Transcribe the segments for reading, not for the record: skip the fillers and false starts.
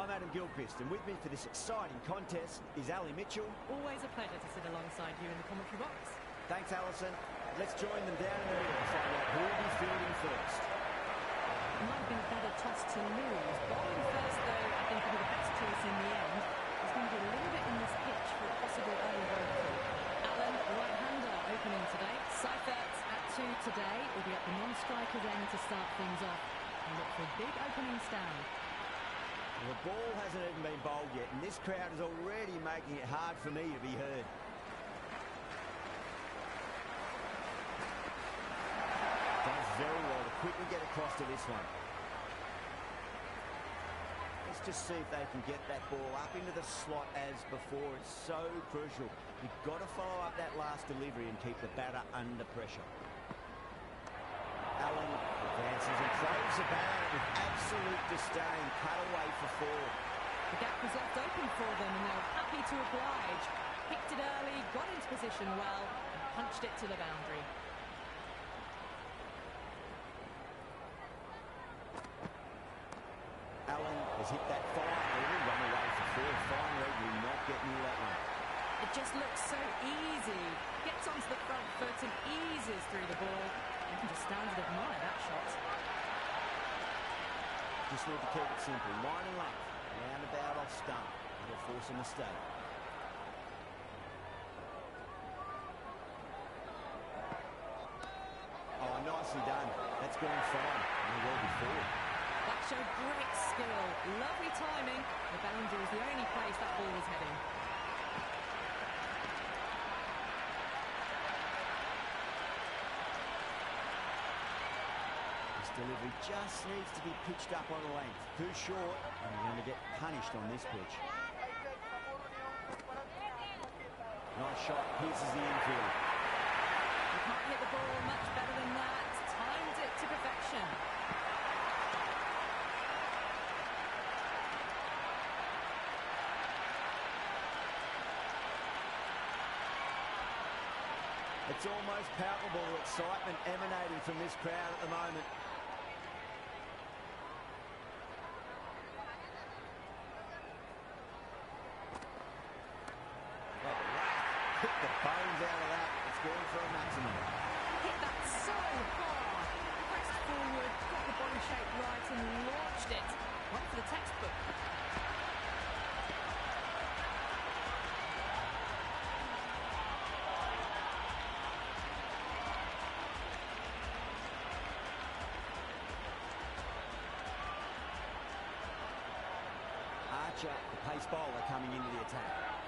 I'm Adam Gilchrist, and with me for this exciting contest is Ali Mitchell. Always a pleasure to sit alongside you in the commentary box. Thanks, Alison. Let's join them down in the middle to find out who will be fielding first. It might have been a better toss to lose. Bowling first, though, I think will be the best choice in the end. There's going to be a little bit in this pitch for a possible early breakthrough. Allen, right-hander, opening today. Seifert at 2 today. Will be at the non-striker's end to start things off. And look for a big opening stand. Well, the ball hasn't even been bowled yet, and this crowd is already making it hard for me to be heard. Does very well to quickly get across to this one. Let's just see if they can get that ball up into the slot as before. It's so crucial. You've got to follow up that last delivery and keep the batter under pressure. Allen advances and throws the batter with absolute disdain, cut away for 4. The gap was left open for them and they were happy to oblige. Picked it early, got into position well, and punched it to the boundary. Allen has hit that fine lead, run away for 4. Fine lead will not get near that one. It just looks so easy. Gets onto the front foot and eases through the ball. You can just stand and admire that shot. Just need to keep it simple. Line and length. Roundabout off stump. That'll force a mistake. Oh, nicely done. That's gone fine. And well before. That showed great skill. Lovely timing. The boundary was the only place that ball was heading. Delivery just needs to be pitched up on the length. Too short, and you're going to get punished on this pitch. Nice shot, pierces the infield. You can't hit the ball much better than that. Timed it to perfection. It's almost palpable excitement emanating from this crowd at the moment. Hit the bones out of that. It's going for a maximum. Hit that so hard. Pressed forward, got the body shape right and launched it. One for the textbook. Archer, the pace bowler, coming into the attack.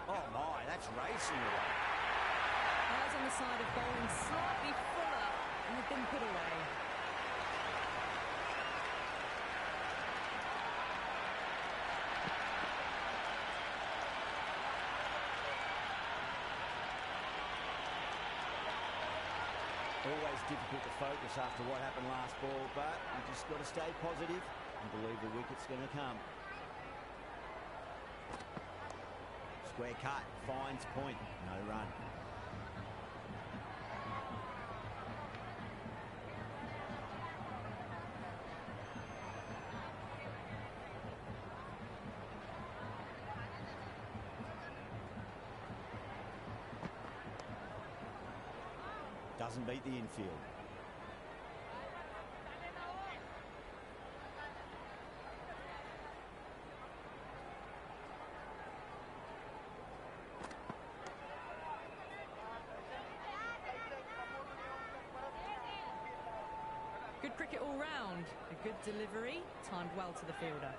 Oh my, that's racing away. Eyes on the side of bowling slightly fuller and have been put away. Always difficult to focus after what happened last ball, but you just got to stay positive and believe the wicket's going to come. Square cut, finds point, no run. Doesn't beat the infield. Good cricket all round. A good delivery, timed well to the fielder.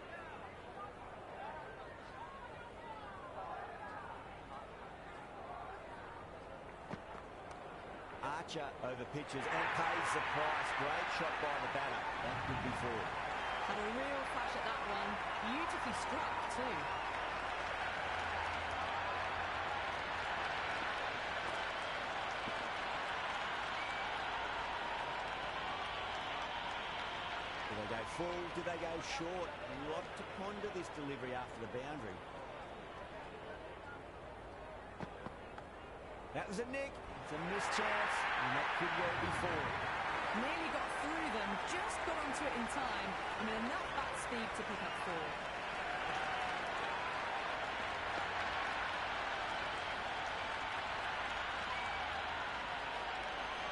Archer over pitches and pays the price. Great shot by the batter. That could be 4. Had a real flash at that one. Beautifully struck too. Do they go full? Do they go short? A lot to ponder this delivery after the boundary. That was a nick. It's a missed chance, and that could well be four. Nearly got through them, just got onto it in time, and with enough bat speed to pick up four.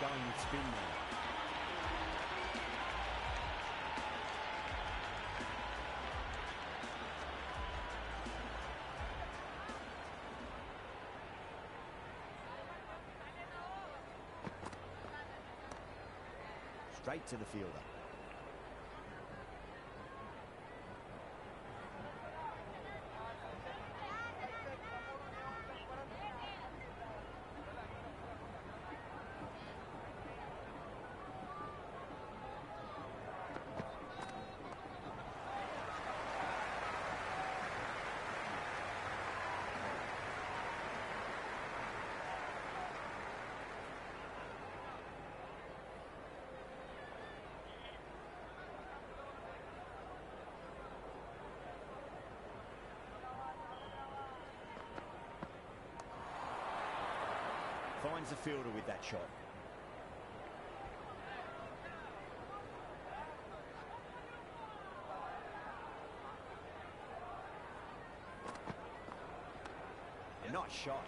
Going with spin now. Straight to the fielder. Finds the fielder with that shot. A nice shot.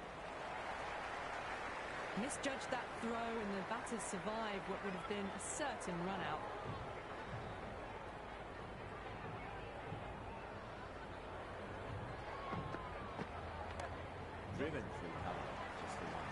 Misjudged that throw, and the batters survived what would have been a certain run out. Driven through cover. Just the one.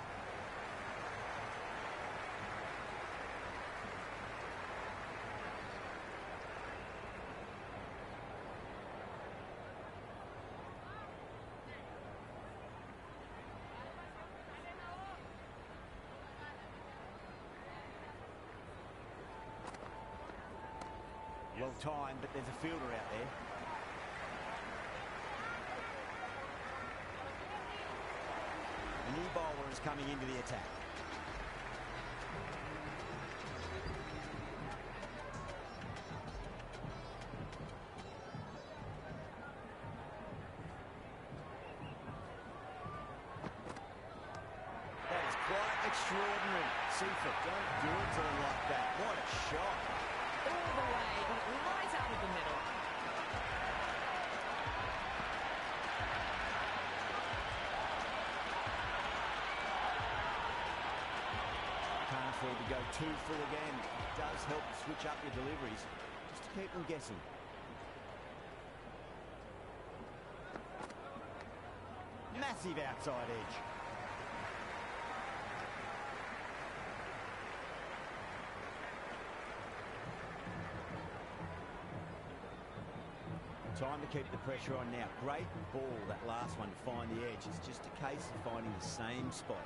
Well timed, but there's a fielder out there. A new bowler is coming into the attack. That is quite extraordinary. Seaford, don't do it to him like that. What a shot. All the way, got it right out of the middle. Can't afford to go too full again. It does help switch up your deliveries, just to keep them guessing. Massive outside edge. Time to keep the pressure on now. Great ball, that last one, to find the edge. It's just a case of finding the same spot.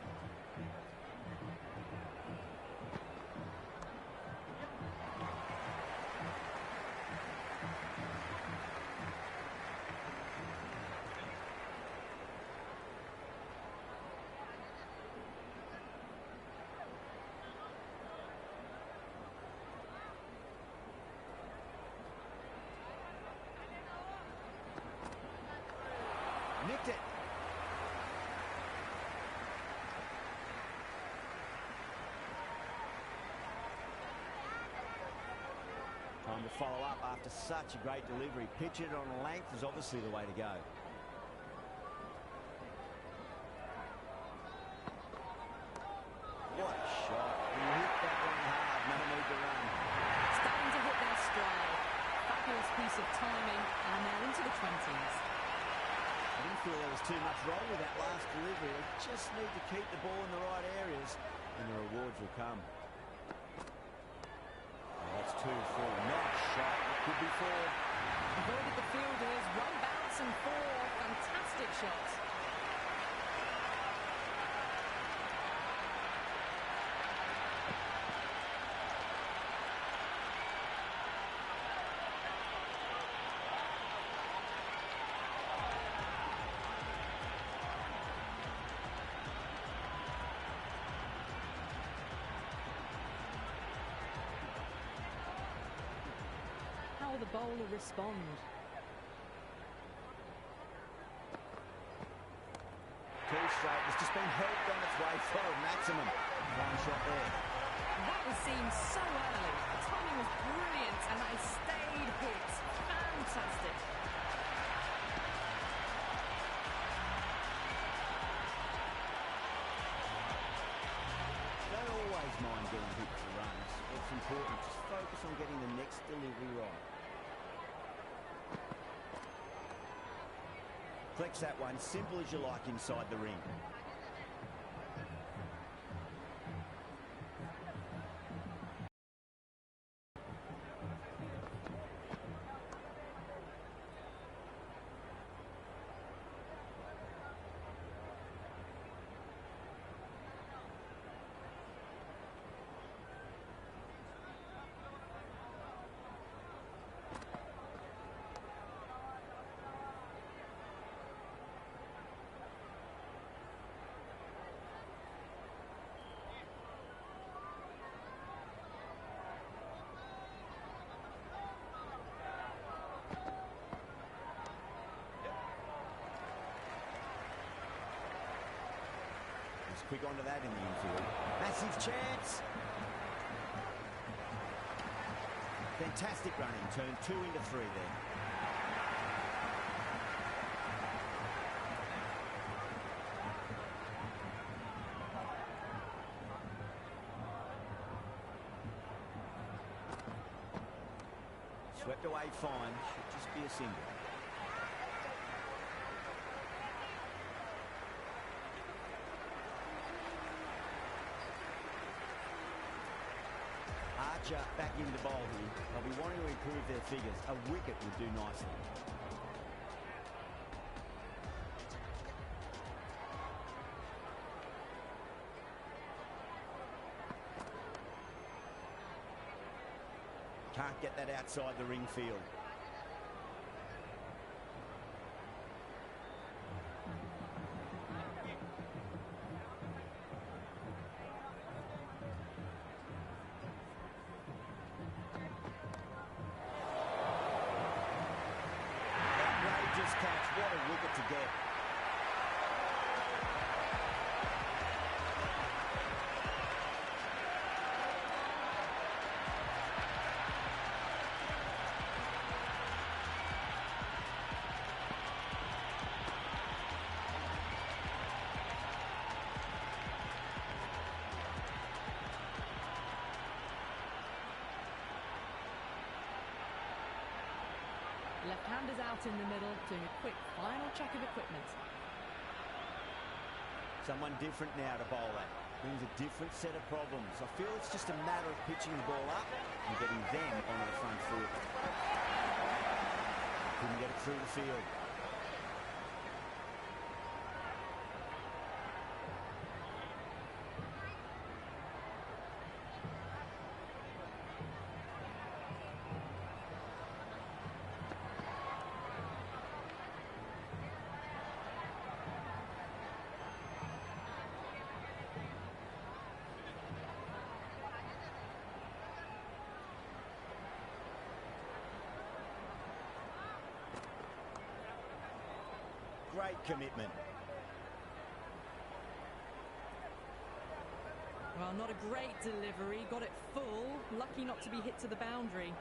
Nicked it. Time to follow up after such a great delivery. Pitch it on length is obviously the way to go. What a shot. When you hit that one hard, no need to run. Starting to hit their stride. Fabulous piece of timing, and they're into the 20s. I didn't feel there was too much wrong with that last delivery. They just need to keep the ball in the right areas, and the rewards will come. Oh, that's 2 full. Nice shot. It could be 4. Avoided the fielders, 1 bounce and 4. Fantastic shots. How will the bowler respond? 2 straight. It's just been helped on its way forward. Maximum. Fine shot there. That was seen so early. The timing was brilliant, and that has stayed hit. Fantastic. Don't always mind getting hit for runs. It's important. Just focus on getting the next delivery right. Flex that one, simple as you like inside the ring. Quick onto that in the infield. Massive chance. Fantastic running. Turn 2 into 3 there. Swept away fine. Should just be a single. Archer back into the bowl here. They'll be wanting to improve their figures. A wicket would do nicely. Can't get that outside the ring field. Catch. What a wicket to get. Left-handers out in the middle, doing a quick final check of equipment. Someone different now to bowl at. Brings a different set of problems. I feel it's just a matter of pitching the ball up and getting them onto the front foot. Couldn't get it through the field. Great commitment. Well, not a great delivery. Got it full. Lucky not to be hit to the boundary.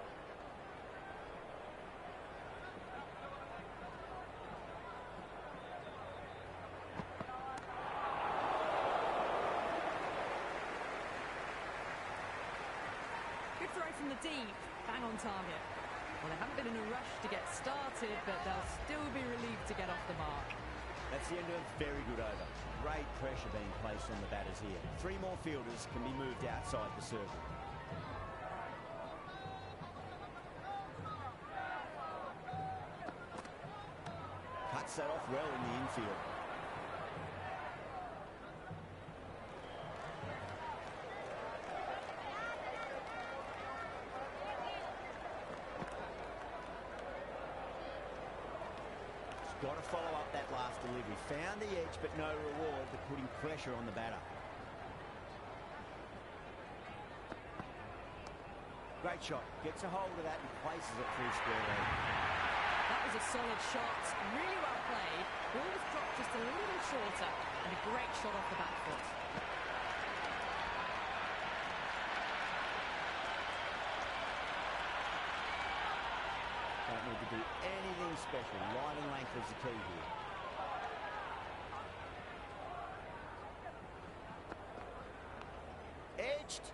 Good throw from the deep. Bang on target. Well, they haven't been in a rush to get started, but they'll still be relieved to get off the mark. That's the end of a very good over. Great pressure being placed on the batters here. 3 more fielders can be moved outside the circle. Cuts that off well in the infield. Got to follow up that last delivery. Found the edge, but no reward for putting pressure on the batter. Great shot. Gets a hold of that and places it through square leg. That was a solid shot. Really well played. Ball was dropped just a little shorter. And a Great shot off the back foot. Don't need to do anything special. Line and length is the key here. Edged.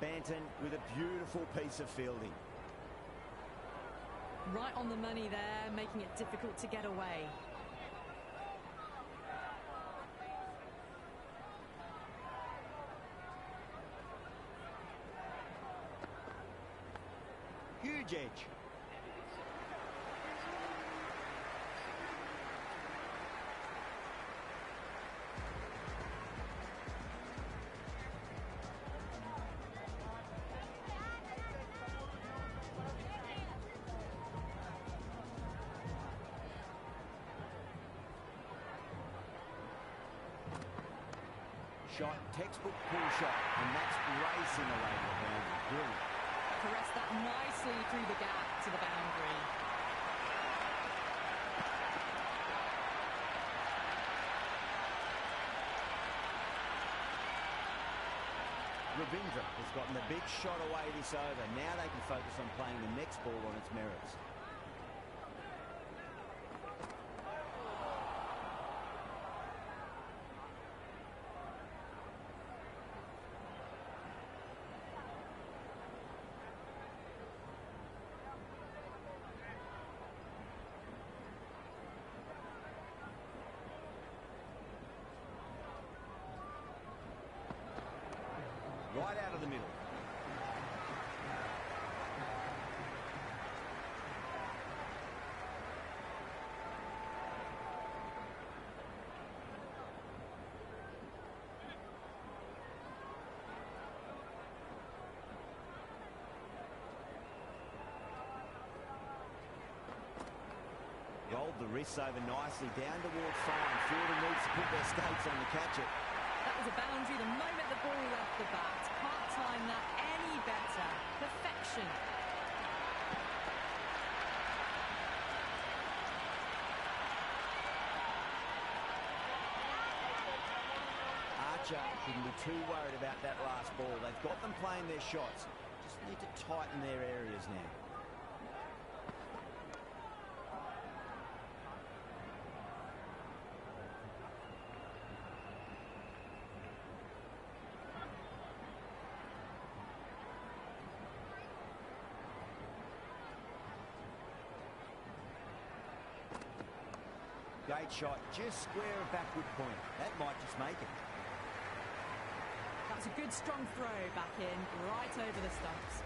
Banton with a beautiful piece of fielding. Right on the money there, making it difficult to get away. Huge edge. Shot, textbook pull shot, and that's racing away to the boundary. Brilliant. Caressed that nicely through the gap to the boundary. Ravindra has gotten the big shot away this over. Now they can focus on playing the next ball on its merits. Right out of the middle. Rolled the wrists over nicely down towards fine. Fielder needs to put their skates on to catch it. That was a boundary the moment the ball left the bat. Can't time that any better. Perfection. Archer shouldn't be too worried about that last ball. They've got them playing their shots. Just need to tighten their areas now. Great shot, just square of backward point. That might just make it. That's a good strong throw back in, right over the stumps.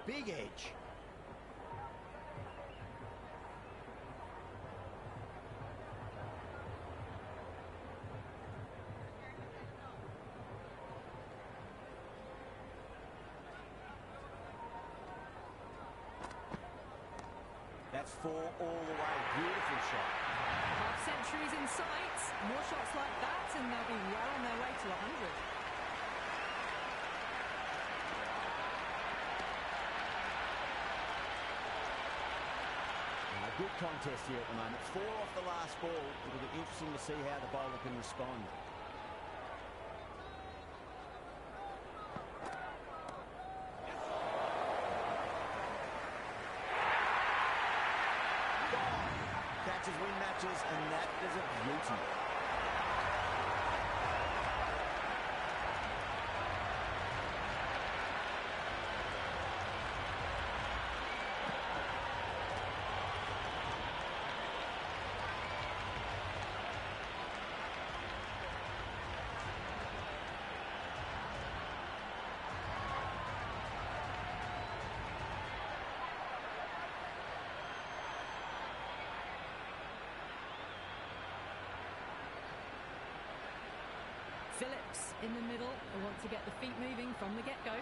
Big edge. That's 4 all the way. Beautiful shot. Half centuries in sight. More shots like that and they'll be well on their way to 100. A good contest here at the moment. 4 off the last ball. It'll be interesting to see how the bowler can respond. Catches win matches, and that is a beauty. Phillips in the middle. They want to get the feet moving from the get-go.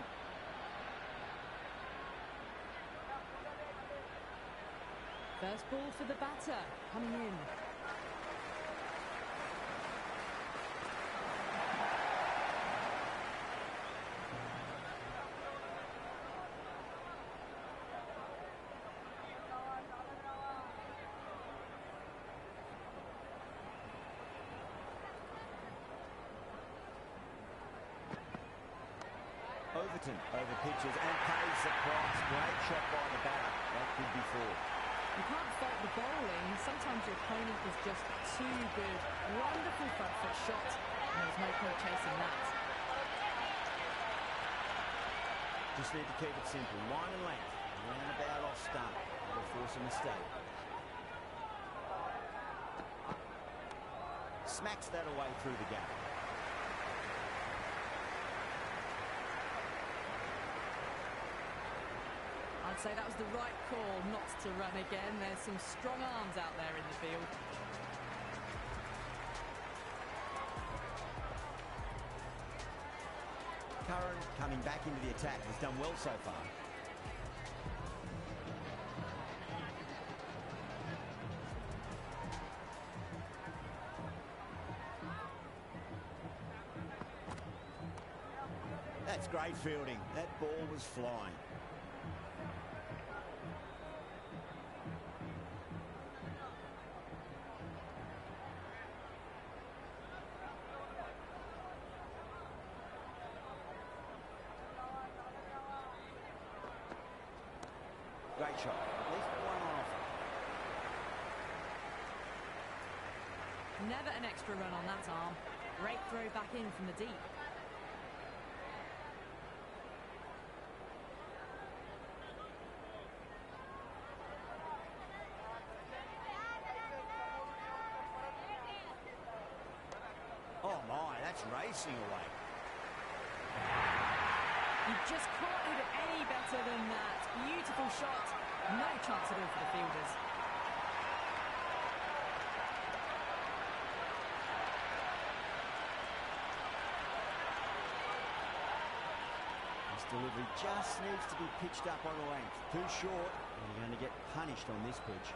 First ball for the batter, coming in. Overton over pitches and pays the price. Great shot by the batter. That could be four. You can't fault the bowling. Sometimes your opponent is just too good. Wonderful front foot shot, and there's no point chasing that. Just need to keep it simple. Line and length. Round about off stump. That'll force a mistake. Smacks that away through the gap. I'd say that was the right call not to run again. There's some strong arms out there in the field. Curran coming back into the attack. Has done well so far. That's great fielding. That ball was flying. Great shot. At least one on offer. Never an extra run on that arm. Great throw back in from the deep. Oh my, that's racing away. You just can't hit it any better than that. Beautiful shot. No chance at all for the fielders. This delivery just needs to be pitched up on a length. Too short, and you're going to get punished on this pitch.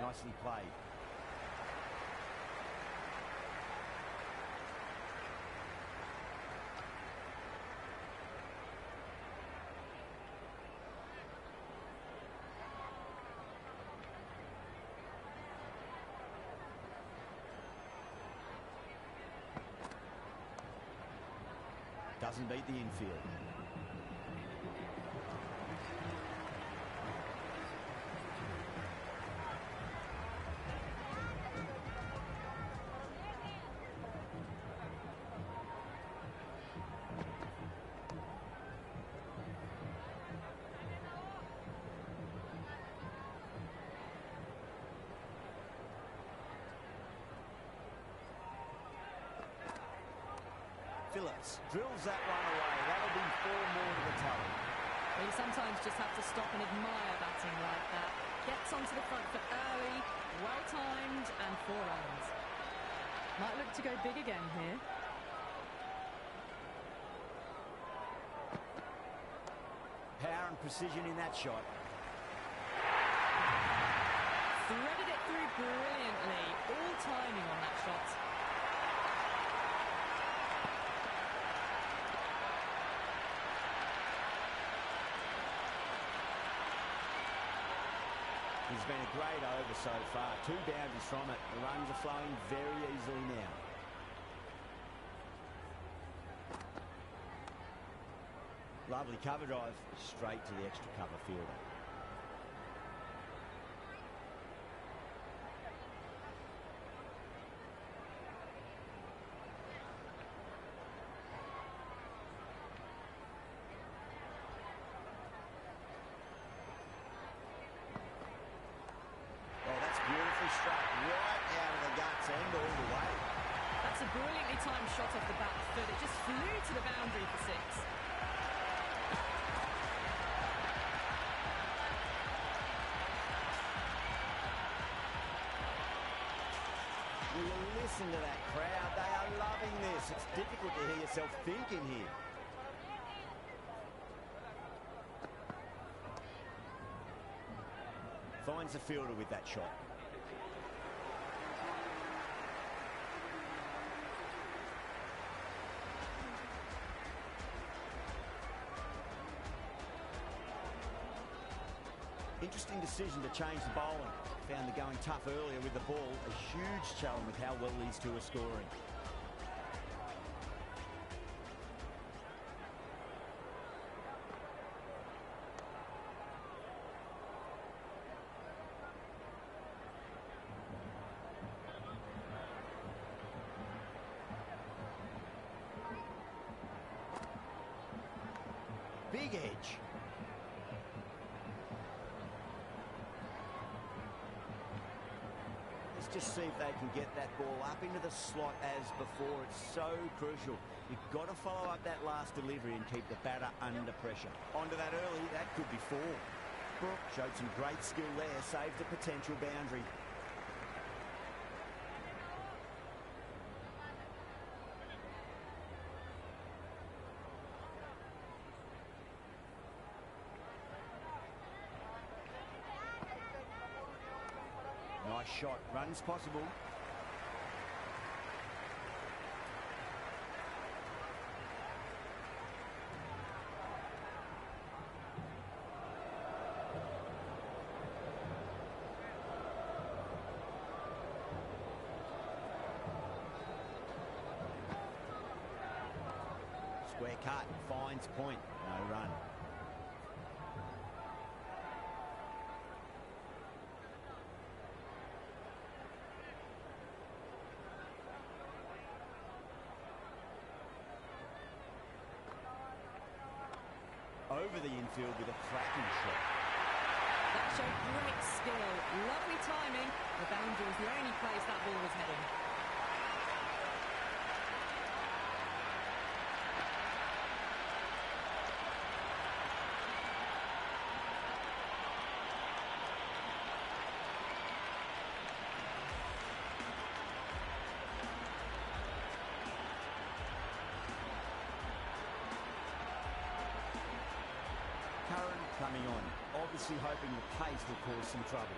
Nicely played. Doesn't beat the infield. Phillips drills that one away. That'll be 4 more to the tally. Well, you sometimes just have to stop and admire batting like that. Gets onto the front foot early, well-timed, and 4 runs. Might look to go big again here. Power and precision in that shot. Threaded it through brilliantly. All timing on that shot. It's been a great over so far. 2 boundaries from it. The runs are flowing very easily now. Lovely cover drive straight to the extra cover fielder. shot off the back foot. It just flew to the boundary for 6. Will you listen to that crowd? They are loving this. It's difficult to hear yourself thinking here. Finds the fielder with that shot. Interesting decision to change the bowling. Found the going tough earlier with the ball. A huge challenge with how well these two are scoring. Big edge. Let's just see if they can get that ball up into the slot as before. It's so crucial. You've got to follow up that last delivery and keep the batter under pressure. Onto that early, that could be 4. Brook showed some great skill there, saved a potential boundary. Nice shot, runs possible. Square cut, finds point, no run. Over the infield with a cracking shot. That showed great skill, lovely timing. The boundary was the only place that ball was heading. Coming on, obviously hoping the pace will cause some trouble.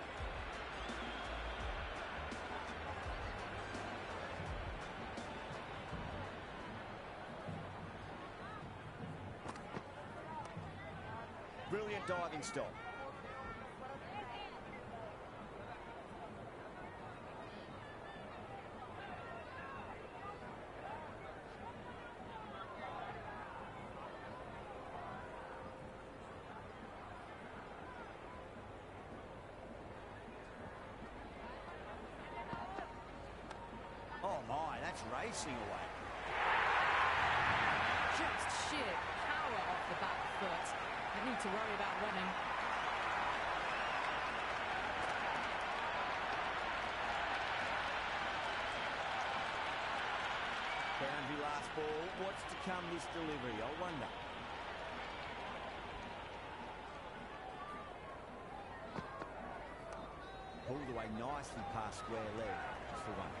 Brilliant diving stop. Oh my, that's racing away. Just sheer power off the back foot. Don't need to worry about running. Boundary last ball. What's to come this delivery? I wonder. Pulled away nicely past square leg. Just the one.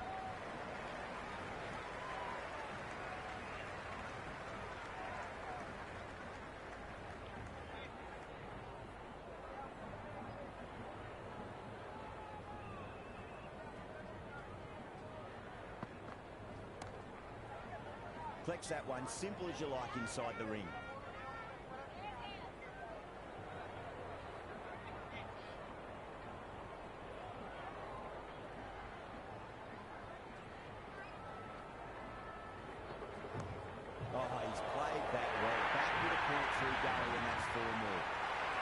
Flex that one, simple as you like inside the ring. Oh, he's played that well. Back with a point through gully, and that's 4 more.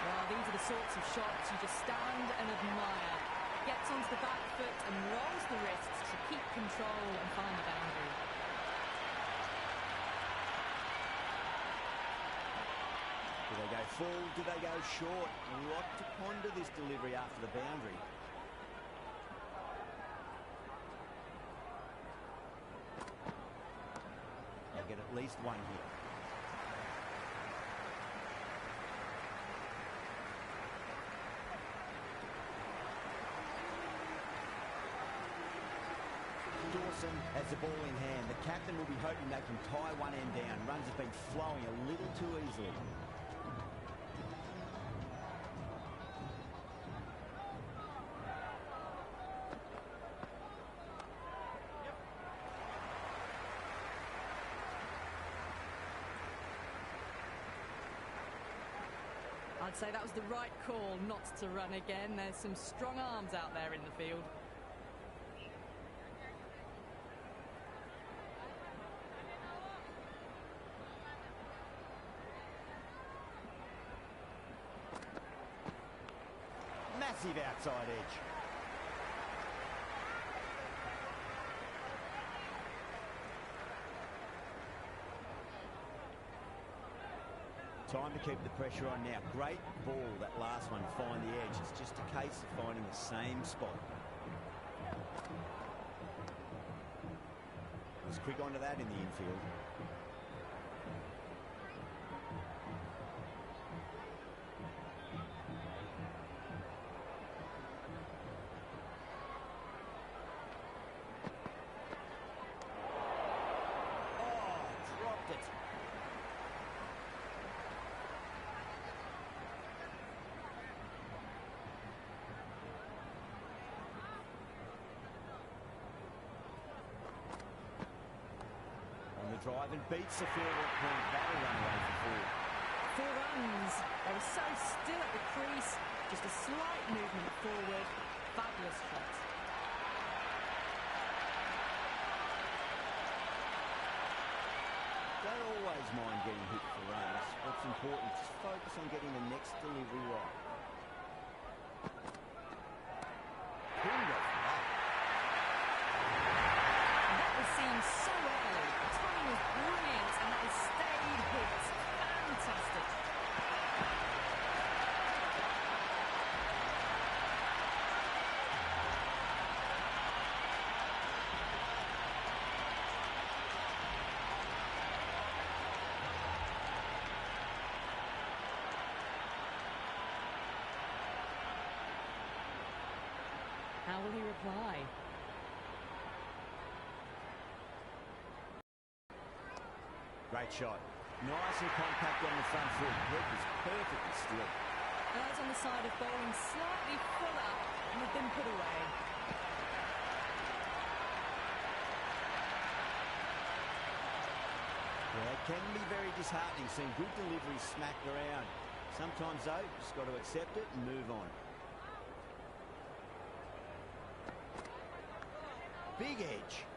Well, these are the sorts of shots you just stand and admire. Gets onto the back foot and rolls the wrists to keep control and find the boundary. Do they go full? Do they go short? A lot to ponder this delivery after the boundary. least one here. Dawson has the ball in hand. The captain will be hoping they can tie one end down. Runs have been flowing a little too easily. I'd say that was the right call not to run again. There's some strong arms out there in the field. Massive outside edge. Time to keep the pressure on now. Great ball, that last one, find the edge. It's just a case of finding the same spot. Was quick onto that in the infield. Drive and beats the field at point. That'll run away for 4. 4 runs. They were so still at the crease. Just a slight movement forward. Fabulous shot. Don't always mind getting hit for runs. What's important is focus on getting the next delivery right. Pinned off the back. That was seen so early. The timing was brilliant, and that has stayed hit. Fantastic. How will he reply? Great shot. Nice and compact on the front foot. Head was perfectly still. Those on the side of bowling slightly fuller and have been put away. Yeah, it can be very disheartening seeing good deliveries smacked around. Sometimes, though, just got to accept it and move on. Big edge.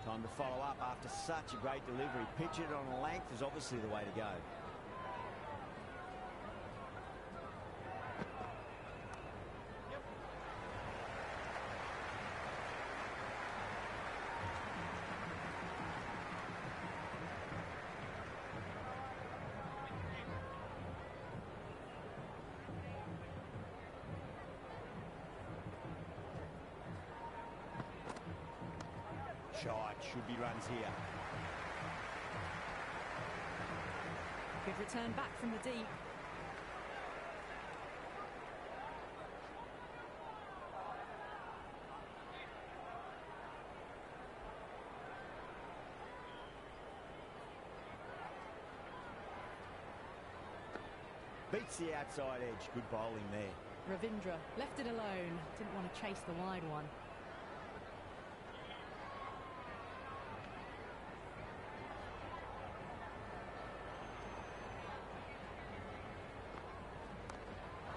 Time to follow up after such a great delivery. Pitch it on a length is obviously the way to go. Shot, should be runs here. Good return back from the deep. Beats the outside edge. Good bowling there. Ravindra left it alone. Didn't want to chase the wide one.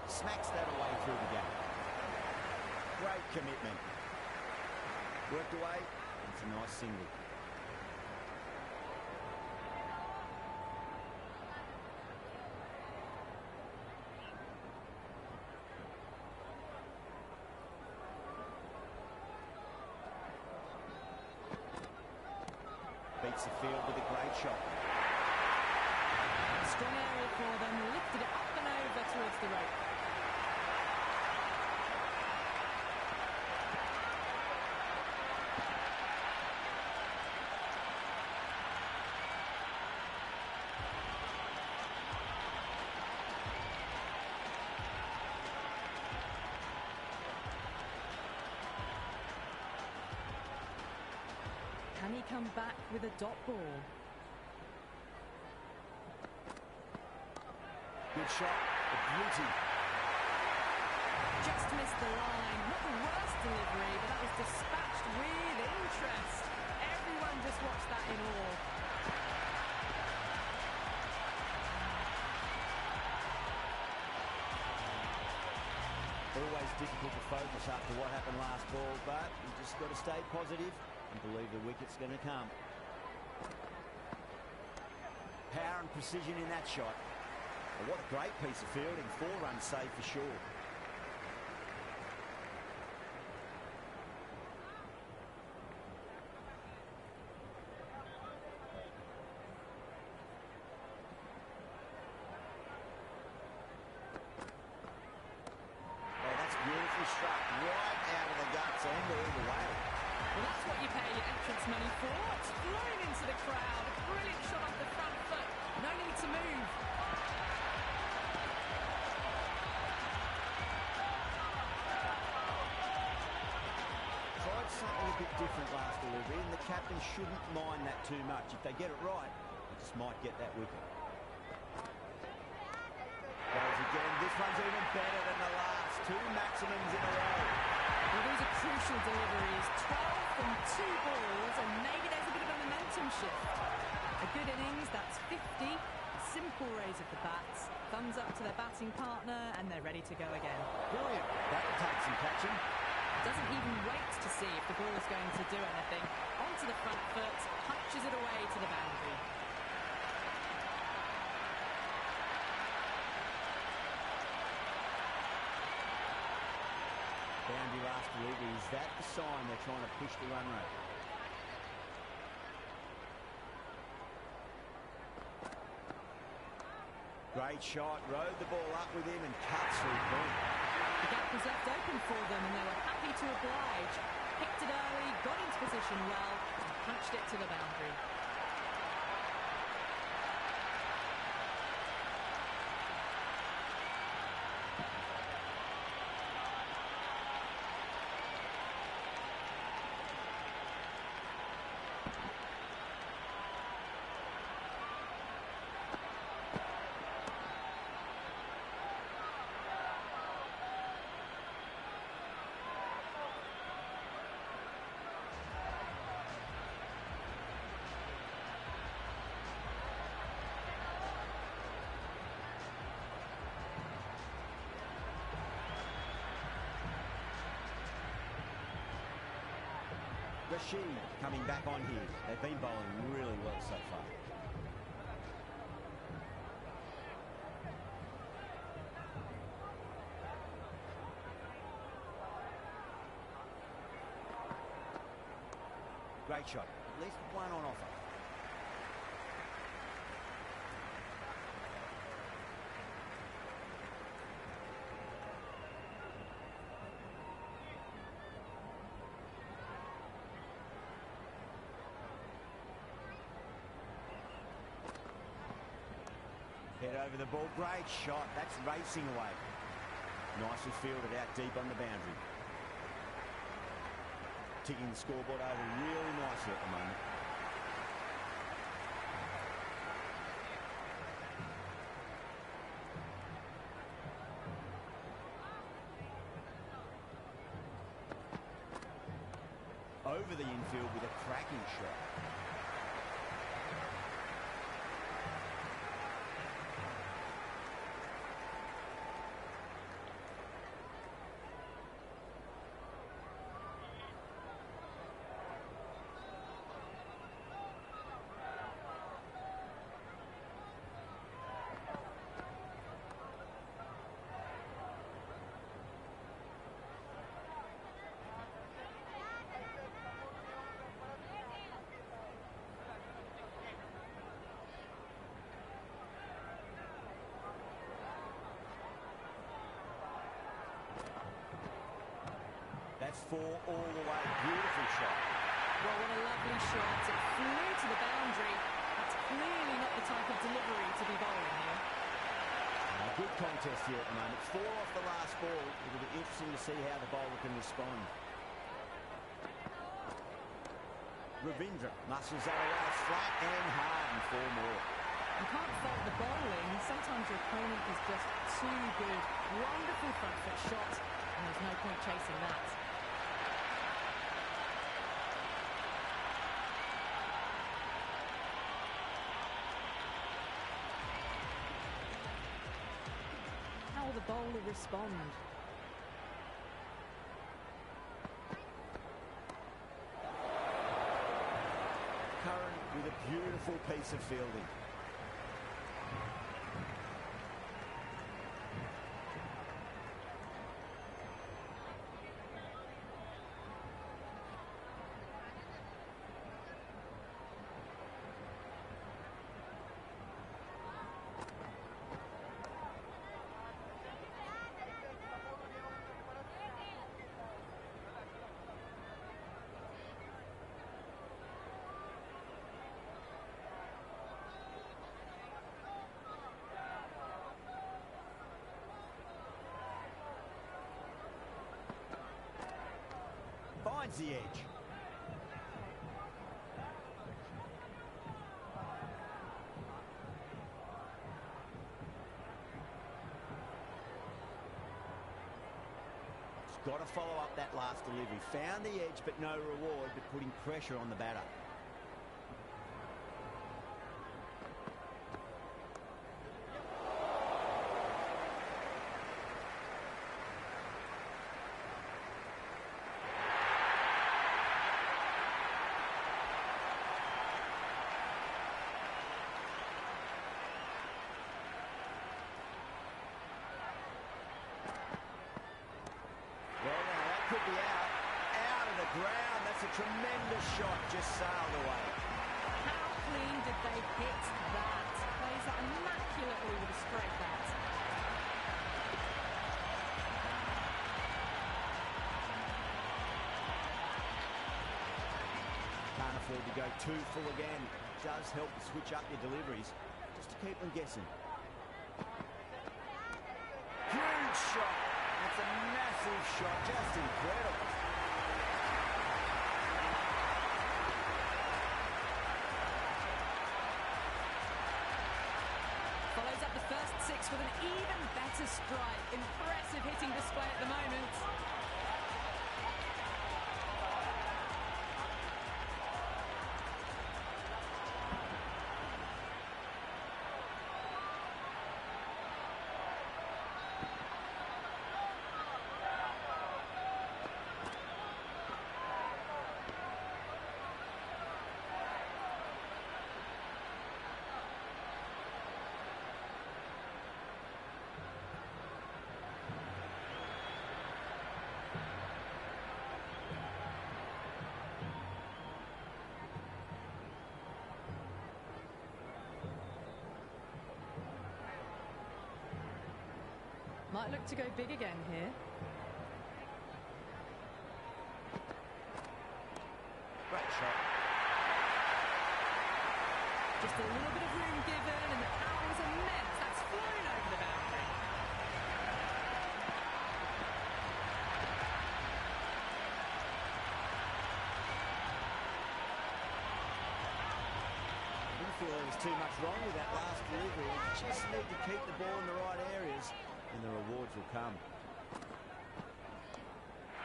Smacks that away through the gap. Great commitment. Worked away. It's a nice single. Beats the field with a great shot. Strong area for them. Lifted it up and over towards the rope. he come back with a dot ball? Good shot, a beauty. Just missed the line. Not the worst delivery, but that was dispatched with interest. Everyone just watched that in awe. Always difficult to focus after what happened last ball, but you just got to stay positive and believe the wicket's going to come. Power and precision in that shot. Well, what a great piece of fielding. 4 runs saved for sure. Beautifully struck right out of the guts and all the way. Well, that's what you pay your entrance money for. It's flown into the crowd. A brilliant shot off the front foot. No need to move. Tried something a bit different last delivery, and the captain shouldn't mind that too much. If they get it right, they just might get that wicket. Goes again. This one's even better than the last. 2 maximums in a row. Well, these are crucial deliveries. 12 from 2 balls, and maybe there's a bit of a momentum shift. A good innings, that's 50. Simple raise of the bats. Thumbs up to their batting partner, and they're ready to go again. Brilliant. That'll take some catching. Doesn't even wait to see if the ball is going to do anything. Onto the front foot, punches it away to the boundary. Boundary last delivery. Is that the sign they're trying to push the run rate? Great shot. Rode the ball up with him and cut through point. The gap was left open for them and they were happy to oblige. Picked it early, got into position well, and punched it to the boundary. Rashid coming back on here. They've been bowling really well so far. Great shot. At least one on offer. Head over the ball. Great shot. That's racing away. Nicely fielded out deep on the boundary. Ticking the scoreboard over really nicely at the moment. Over the infield with a cracking shot. That's 4 all the way. Beautiful shot. Well, what a lovely shot. It flew to the boundary. That's clearly not the type of delivery to be bowling here. A good contest here at the moment. 4 off the last ball. It'll be interesting to see how the bowler can respond. Ravindra muscles that away flat and hard and 4 more. You can't fault the bowling. Sometimes your opponent is just too good. Wonderful front foot shot, and there's no point chasing that. How will the bowler respond? Curran with a beautiful piece of fielding. Finds the edge. He's got to follow up that last delivery. Found the edge, but no reward, but putting pressure on the batter. Could be out of the ground. That's a tremendous shot, just sailed away. How clean did they hit that? Plays that immaculately with a straight bat. Can't afford to go too full again. It does help to switch up your deliveries, just to keep them guessing. Huge shot. That's a massive shot, just incredible. Follows up the first 6 with an even better strike. Impressive hitting display at the moment. Might look to go big again here. Great shot. Just a little bit of room given, and the power was immense. That's flown over the boundary. Didn't feel there was too much wrong with that last delivery. You just need to keep the ball in the right areas, and the rewards will come.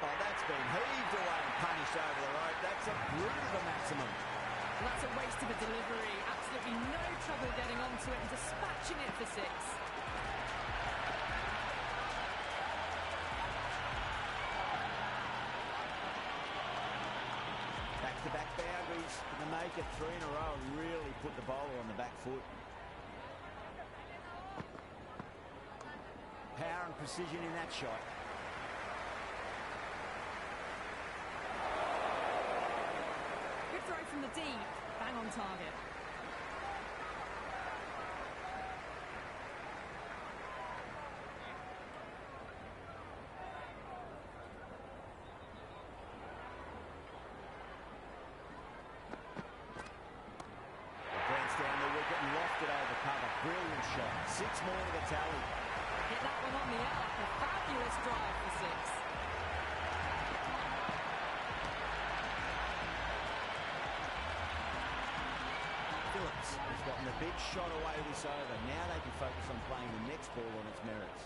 Oh, that's been heaved away and punished over the rope. That's a brute of a maximum. Well, that's a waste of a delivery. Absolutely no trouble getting onto it and dispatching it for 6. Back-to-back boundaries to make it 3 in a row and really put the bowler on the back foot. Power and precision in that shot. Good throw from the deep. Bang on target. Advanced down the wicket and lofted over cover. Brilliant shot. 6 more to the tally. Hit that one on the up. A fabulous drive for 6. a big shot away this over. Now they can focus on playing the next ball on its merits.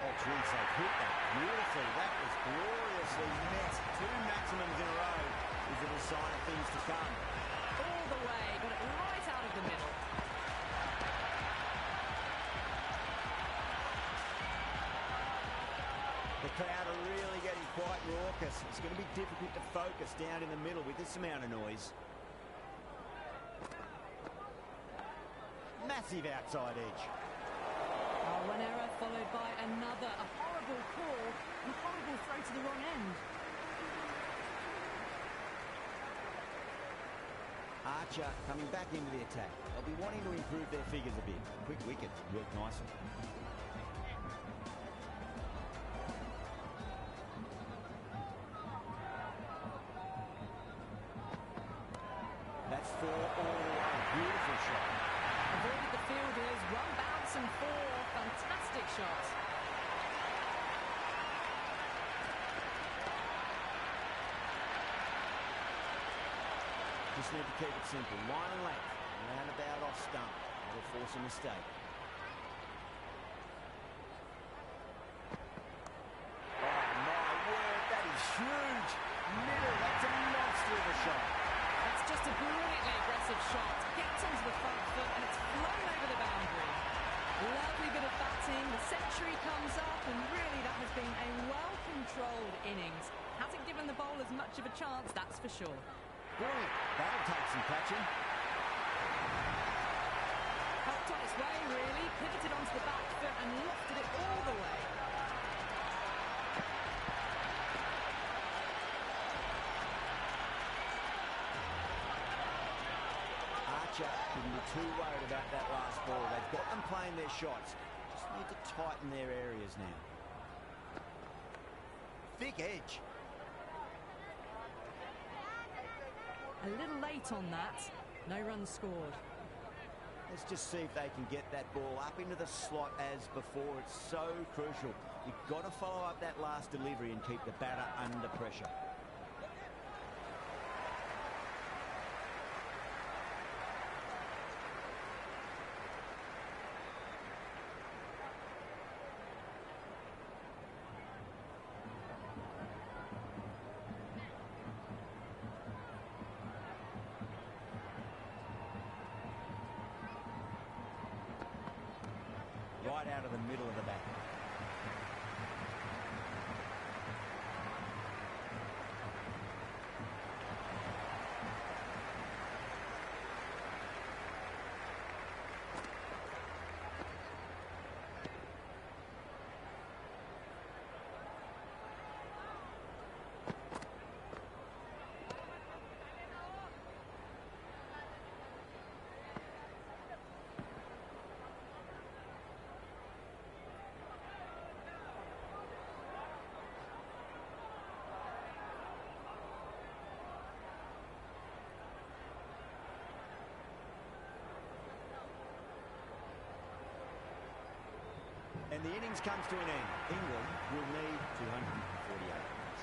Oh, geez, they've hit that beautifully. That was gloriously met. 2 maximums in a row. Is it a sign of things to come? All the way, got it right out of the middle. The crowd are really getting quite raucous. It's going to be difficult to focus down in the middle with this amount of noise. Massive outside edge. Oh, one error followed by another. A horrible call and a horrible throw to the wrong end. Archer coming back into the attack. They'll be wanting to improve their figures a bit. Quick wicket, worked nicely. That's 4 all the way. Beautiful shot. Avoided the fielders, one bounce and 4. Fantastic shot. Just need to keep it simple. Line and length. Roundabout off stump. That'll force a mistake. Oh my word, that is huge. Middle, that's a monster of a shot. That's just a brilliantly aggressive shot. Gets onto the front foot and it's flown over the boundary. Lovely bit of batting. The century comes up and really that has been a well-controlled innings. Hasn't given the bowlers much of a chance, that's for sure. Brilliant. That'll take some catching. Helped on its way, really. Pivoted onto the back foot and lofted it all the way. Archer couldn't be too worried about that last ball. They've got them playing their shots. Just need to tighten their areas now. Thick edge. A little late on that. No runs scored. Let's just see if they can get that ball up into the slot as before. It's so crucial. You've got to follow up that last delivery and keep the batter under pressure. Right out of the middle of the bat. And the innings comes to an end. England will need 248 runs.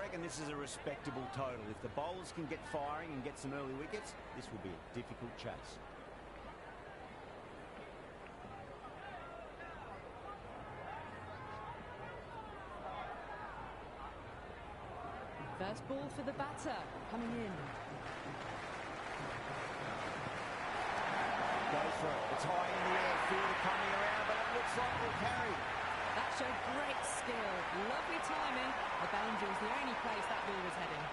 reckon this is a respectable total. If the bowlers can get firing and get some early wickets, this will be a difficult chase. First ball for the batter, coming in. Goes for it. It's high in the air. Fielder coming around, but it looks like we'll carry. That showed great skill. Lovely timing. The boundary was the only place that ball was heading.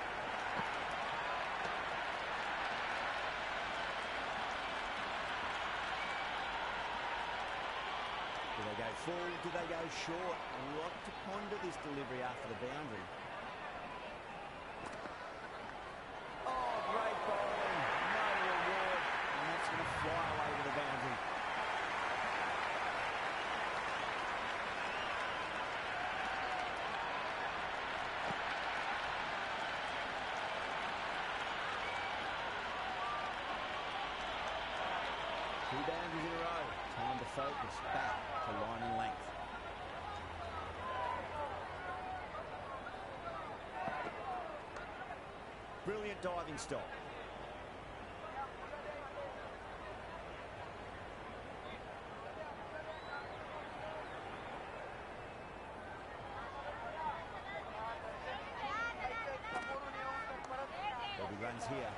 Do they go full? Do they go short? A lot to ponder this delivery after the boundary. Oh, great bowling. No reward. And that's going to fly away to the boundary. Two boundaries in a row. Time to focus back to line and length. Brilliant diving stop. Bobby runs here.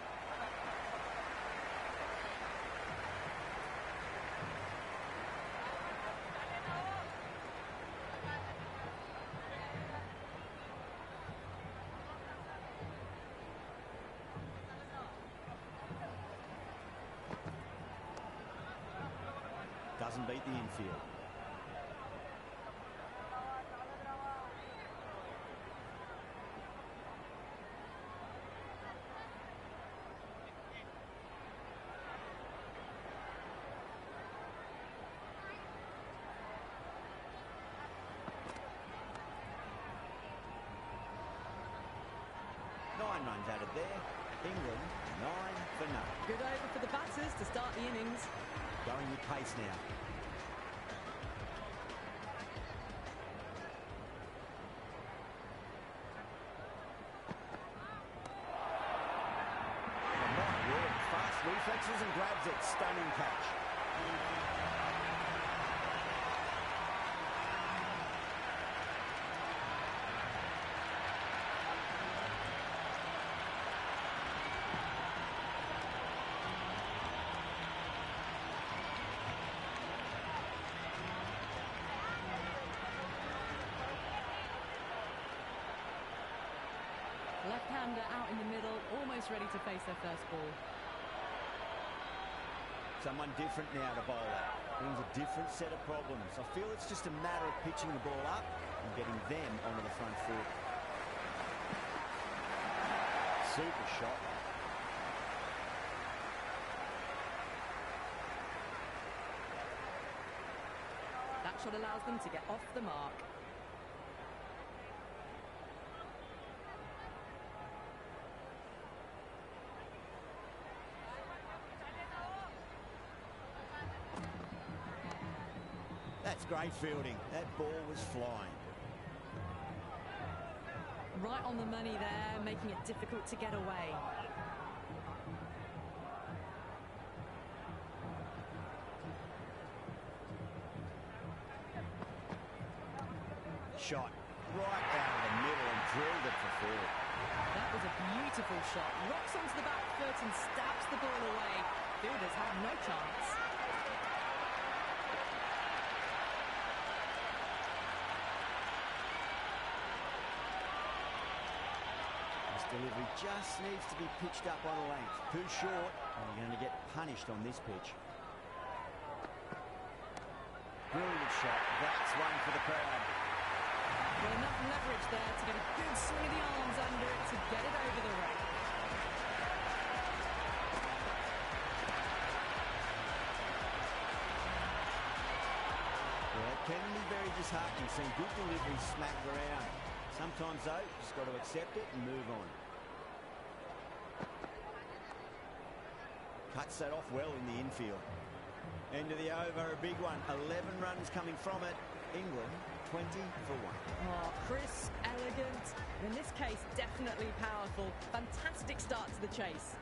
Doesn't beat the infield. Nine runs added there. England 9 for none. Good over for the batters to start the innings. Going with pace now. Oh, my word. Fast reflexes and grabs it. Stunning catch. Left-hander out in the middle, almost ready to face their first ball. Someone different now to bowl at. Brings a different set of problems. I feel it's just a matter of pitching the ball up and getting them onto the front foot. Super shot. That shot allows them to get off the mark. That's great fielding. That ball was flying. Right on the money there, making it difficult to get away. Shot right out of the middle and drilled it for four. That was a beautiful shot. Rocks onto the back foot and stabs the ball away. Fielders have no chance. Delivery just needs to be pitched up on a length. Too short, and you're going to get punished on this pitch. Brilliant shot. That's one for the crowd. Well, enough leverage there to get a good swing of the arms under it to get it over the rack. Well, it can be very disheartening seeing good delivery smacked around. Sometimes, though, just got to accept it and move on. Cuts that off well in the infield. End of the over, a big one. 11 runs coming from it. England 20 for 1. Oh, crisp, elegant, and in this case, definitely powerful. Fantastic start to the chase.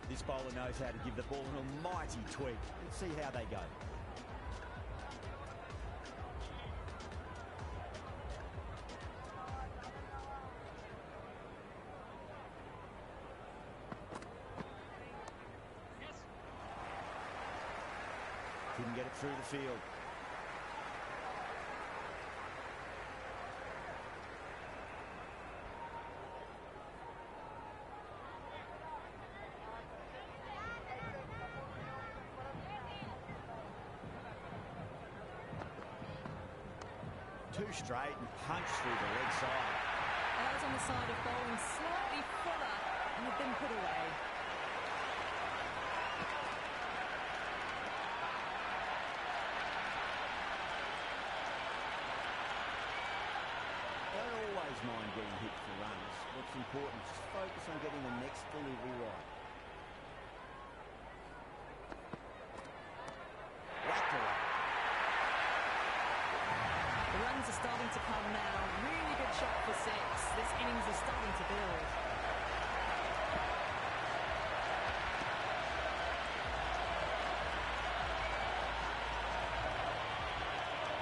This bowler knows how to give the ball an almighty tweak. Let's see how they go. Couldn't get it through the field. Two straight and punched through the leg side. Eyes on the side of bowling slightly fuller and have been put away. Don't always mind getting hit for runs. What's important is focus on getting the next delivery right. Whacked away. The runs are starting to come now. Really good shot for 6. This innings is starting to build.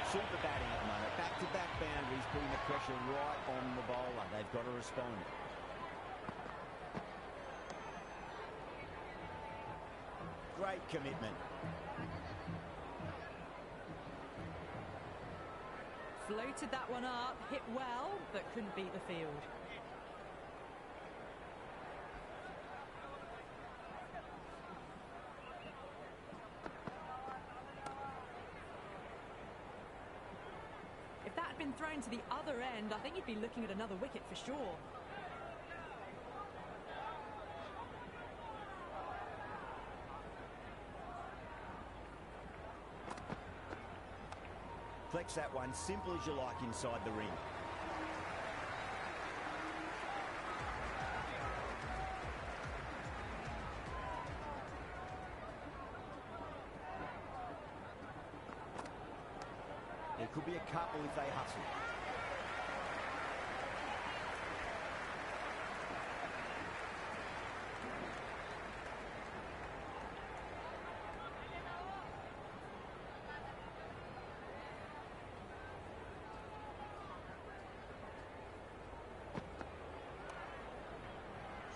Super batting at the moment. Back-to-back boundaries, putting the pressure right on the bowler. They've got to respond. Great commitment. Floated that one up, hit well, but couldn't beat the field. If that had been thrown to the other end, I think you'd be looking at another wicket for sure. Flex that one, simple as you like inside the ring. There could be a couple if they hustle.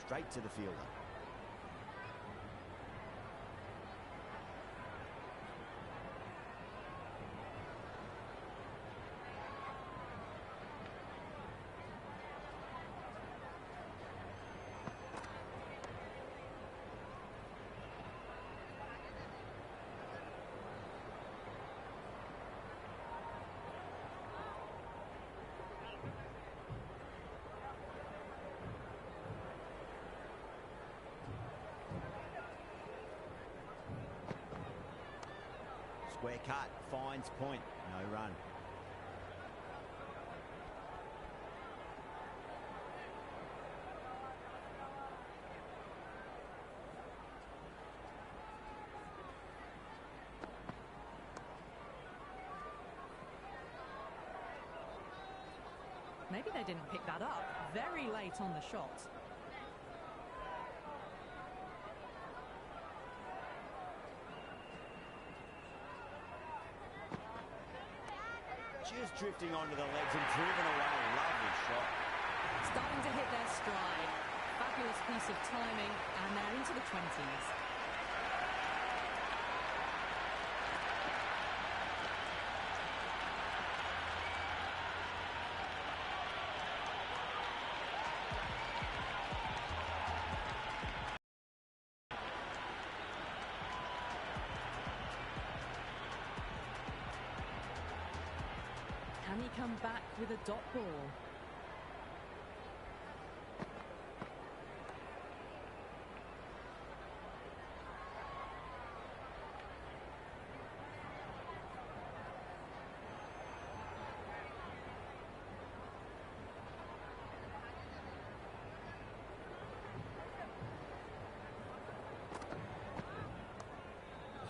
Straight to the fielder. Square cut, finds point, no run. Maybe they didn't pick that up. Very late on the shot. Just drifting onto the legs and driven away. Lovely shot. Starting to hit their stride. Fabulous piece of timing, and they're into the 20s. Can he come back with a dot ball?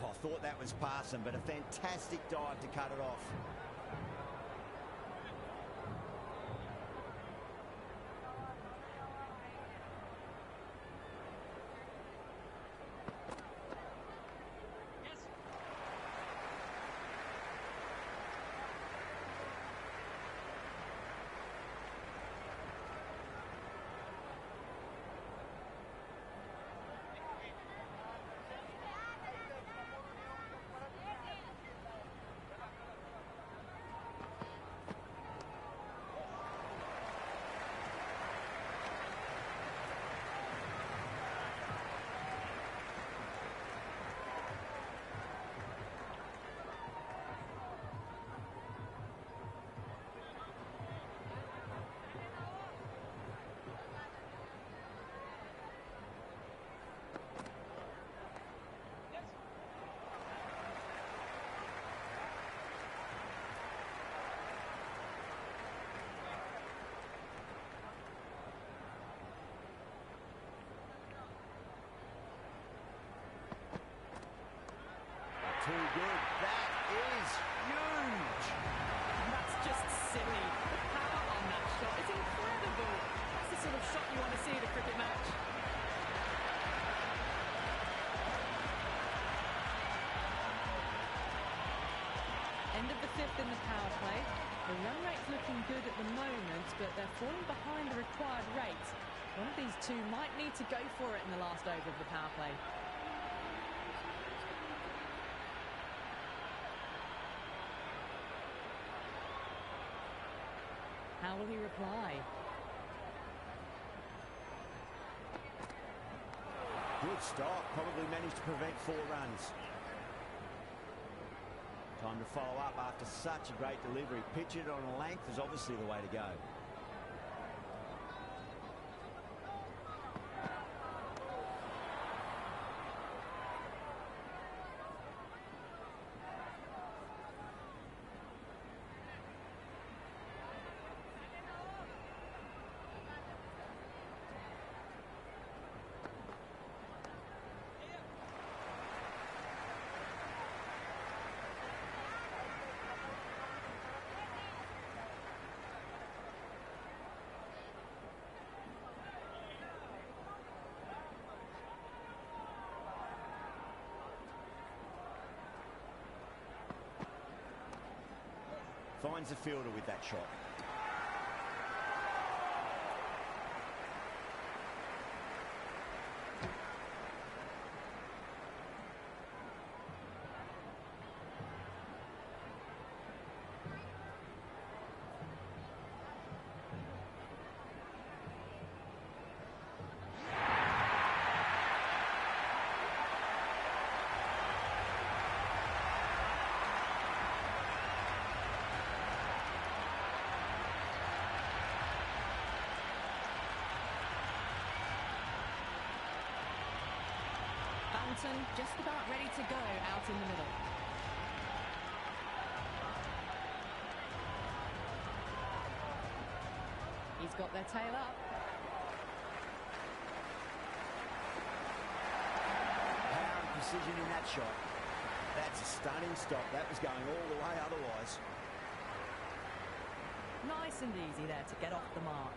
Oh, thought that was passing, but a fantastic dive to cut it off. Too good. That is huge. That's just silly. The power on that shot is incredible. That's the sort of shot you want to see at a cricket match. End of the fifth in the power play. The run rate's looking good at the moment, but they're falling behind the required rate. One of these two might need to go for it in the last over of the power play. How will he reply? Good stop. Probably managed to prevent 4 runs. Time to follow up after such a great delivery. Pitch it on a length is obviously the way to go. Finds the fielder with that shot. Just about ready to go out in the middle. He's got their tail up. Power and precision in that shot. That's a stunning stop. That was going all the way otherwise. Nice and easy there to get off the mark.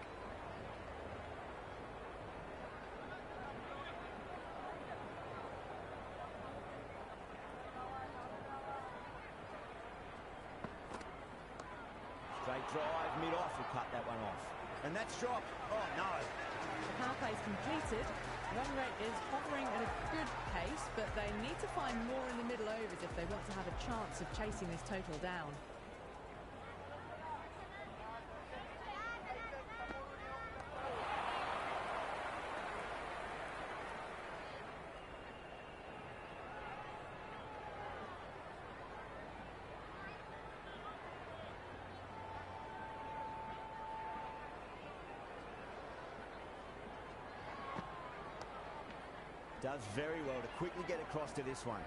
Straight drive, mid-off, will cut that one off. And that's dropped. Oh, no. The power play is completed. Run rate is hovering at a good pace, but they need to find more in the middle overs if they want to have a chance of chasing this total down. Does very well to quickly get across to this one.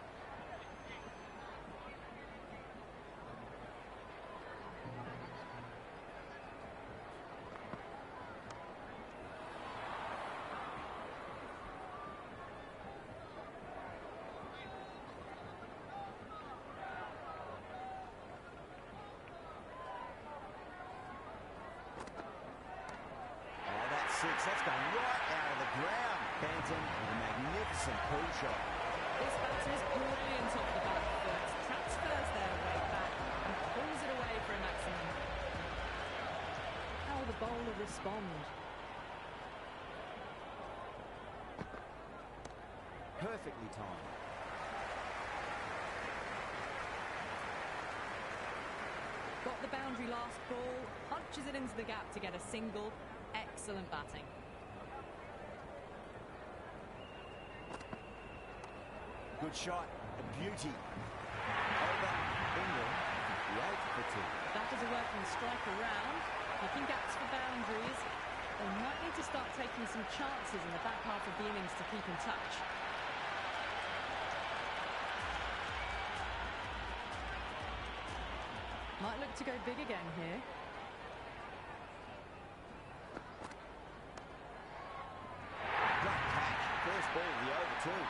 six. That's gone right out of the ground. Banton with a magnificent pull shot. This batter's brilliant off the back foot. Transfers their weight back and pulls it away for a maximum. How will the bowler respond? Perfectly timed. Got the boundary last ball, punches it into the gap to get a single. Excellent batting. Good shot, a beauty. Over England, 58 for 2. That is a working strike around, picking gaps for boundaries. They might need to start taking some chances in the back half of the innings to keep in touch. Might look to go big again here. Great catch. First ball of the over too.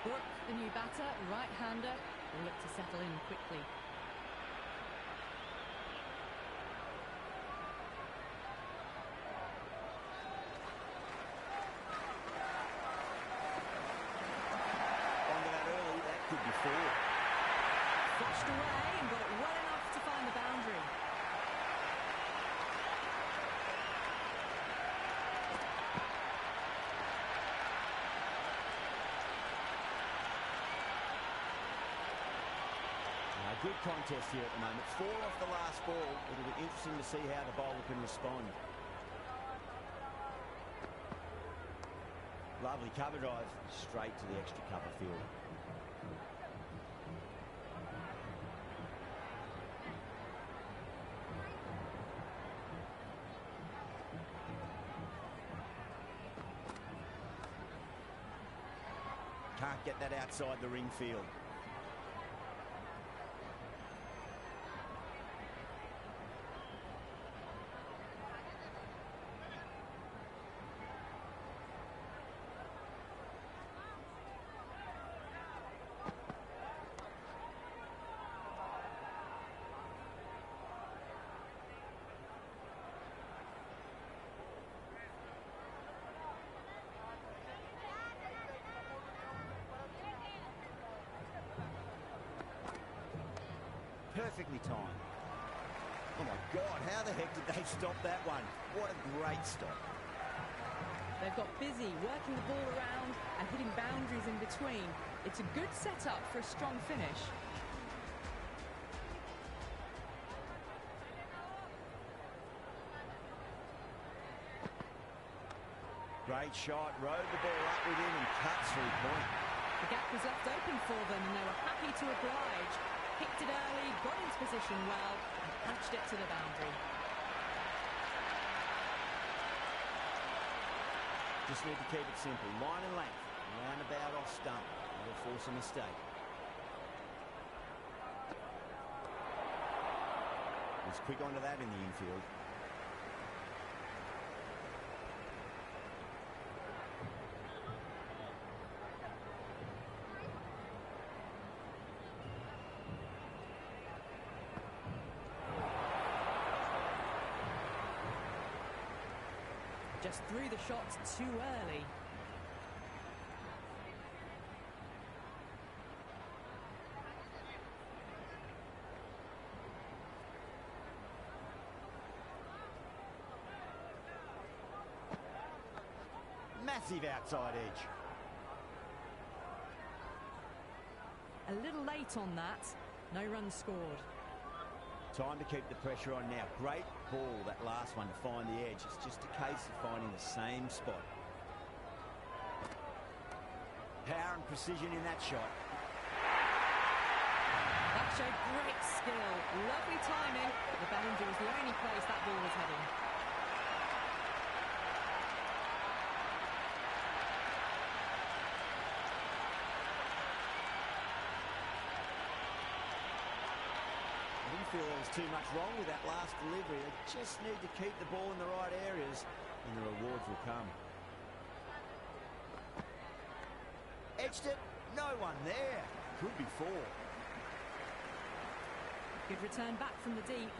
Brooke, the new batter, right-hander, will look to settle in quickly. Onto that early, that could be 4. Flushed away and got it well enough to find the boundary. Good contest here at the moment. 4 off the last ball. It'll be interesting to see how the bowler can respond. Lovely cover drive straight to the extra cover field. Can't get that outside the ring field. Perfectly timed. Oh my God, how the heck did they stop that one? What a great stop. They've got busy working the ball around and hitting boundaries in between. It's a good setup for a strong finish. Great shot, rode the ball up with him and cut through point. The gap was left open for them and they were happy to oblige. Picked it early, got into position well, and punched it to the boundary. Just need to keep it simple. Line and length, roundabout off stump. That'll force a mistake. Was quick onto that in the infield. Just threw the shots too early. Massive outside edge. A little late on that. No runs scored. Time to keep the pressure on now. Great ball, that last one, to find the edge. It's just a case of finding the same spot. Power and precision in that shot. That showed great skill. Lovely timing. The boundary was the only place that ball was heading. there's too much wrong with that last delivery. They just need to keep the ball in the right areas and the rewards will come. Edged it, no one there. Could be 4. Good return back from the deep.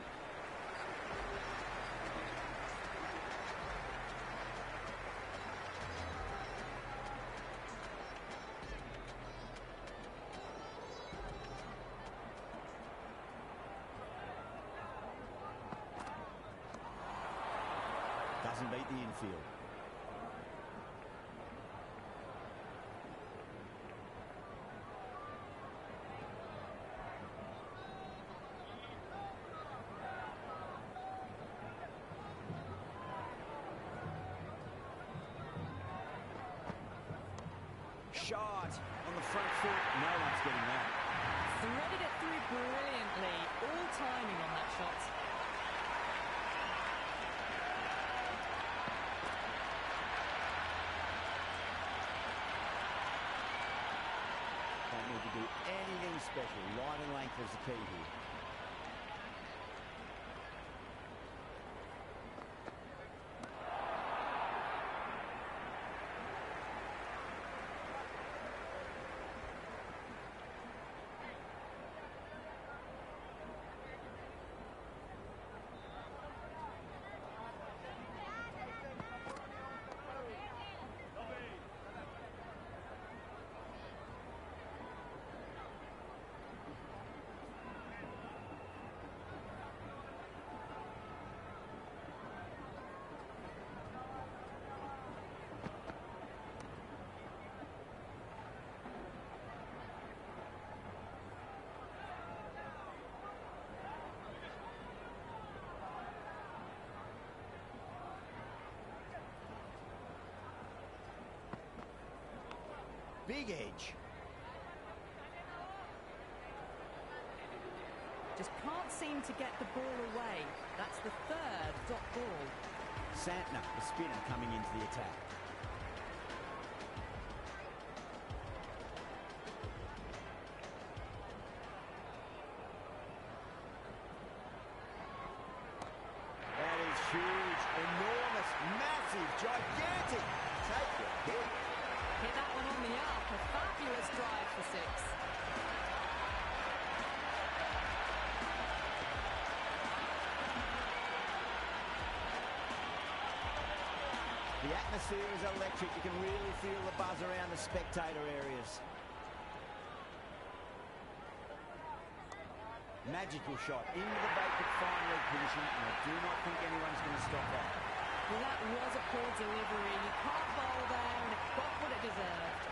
Doesn't beat the infield. Shot on the front foot. No one's getting that. Threaded it through brilliantly. All timing on that shot. Don't need to do anything special. Line and length is the key here. Big edge. Just can't seem to get the ball away. That's the 3rd dot ball. Santner, the spinner, coming into the attack. That is huge, enormous, massive, gigantic. Take your pick. Hit that one on the up. A fabulous drive for 6. The atmosphere is electric. You can really feel the buzz around the spectator areas. Magical shot into the vacant fine leg position, and I do not think anyone's going to stop that. Well, that was a poor delivery. You can't bowl there, and it got what it deserved.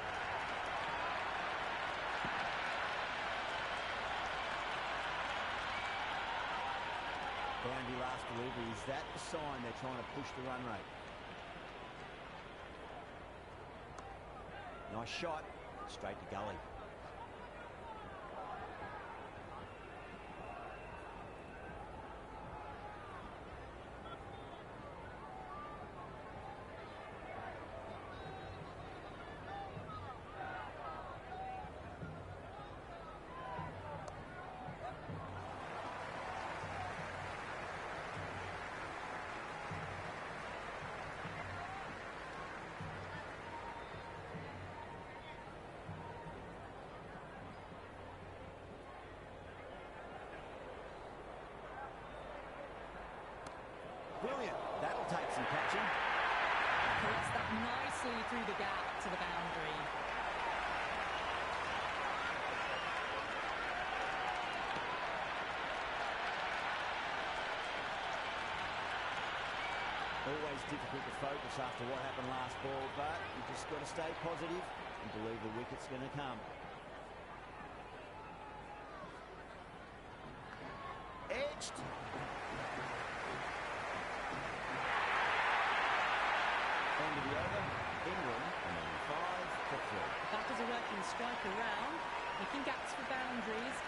Boundary last delivery. Is that the sign they're trying to push the run rate? Nice shot. Straight to gully. Brilliant. That'll take some catching. Puts that nicely through the gap to the boundary. Always difficult to focus after what happened last ball, but you just got to stay positive and believe the wicket's going to come. Edged. End of the over. England on 5 for 3. Back as a working striker round, making gaps for boundaries.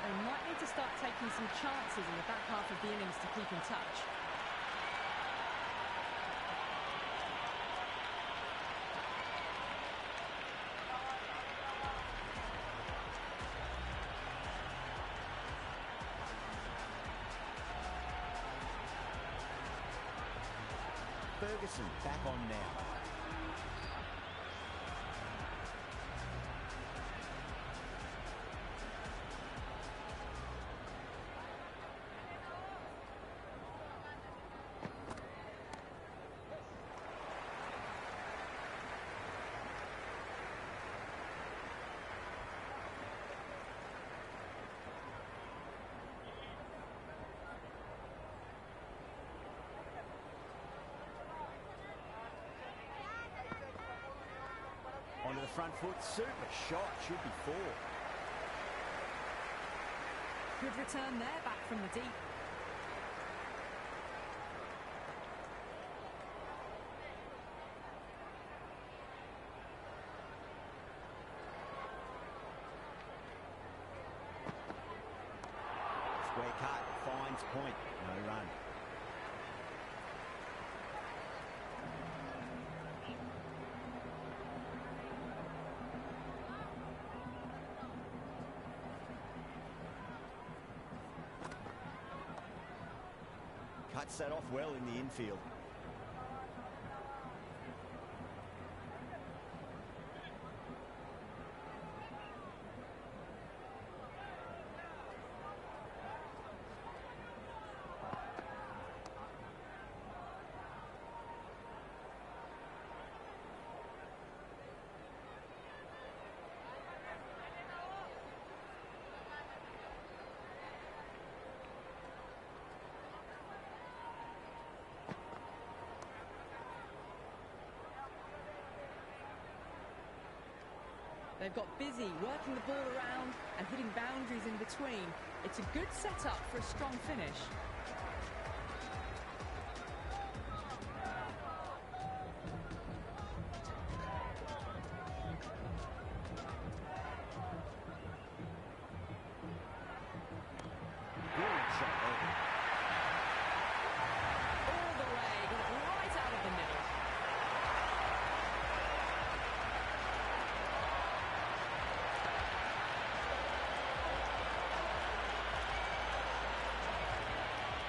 They might need to start taking some chances in the back half of the innings to keep in touch. Ferguson back on now. Onto the front foot, super shot, should be 4. Good return there, back from the deep. Square cut, finds point, no run. Cuts that off well in the infield. They've got busy working the ball around and hitting boundaries in between. It's a good setup for a strong finish. Good shot there. All the way, got it right out of the middle.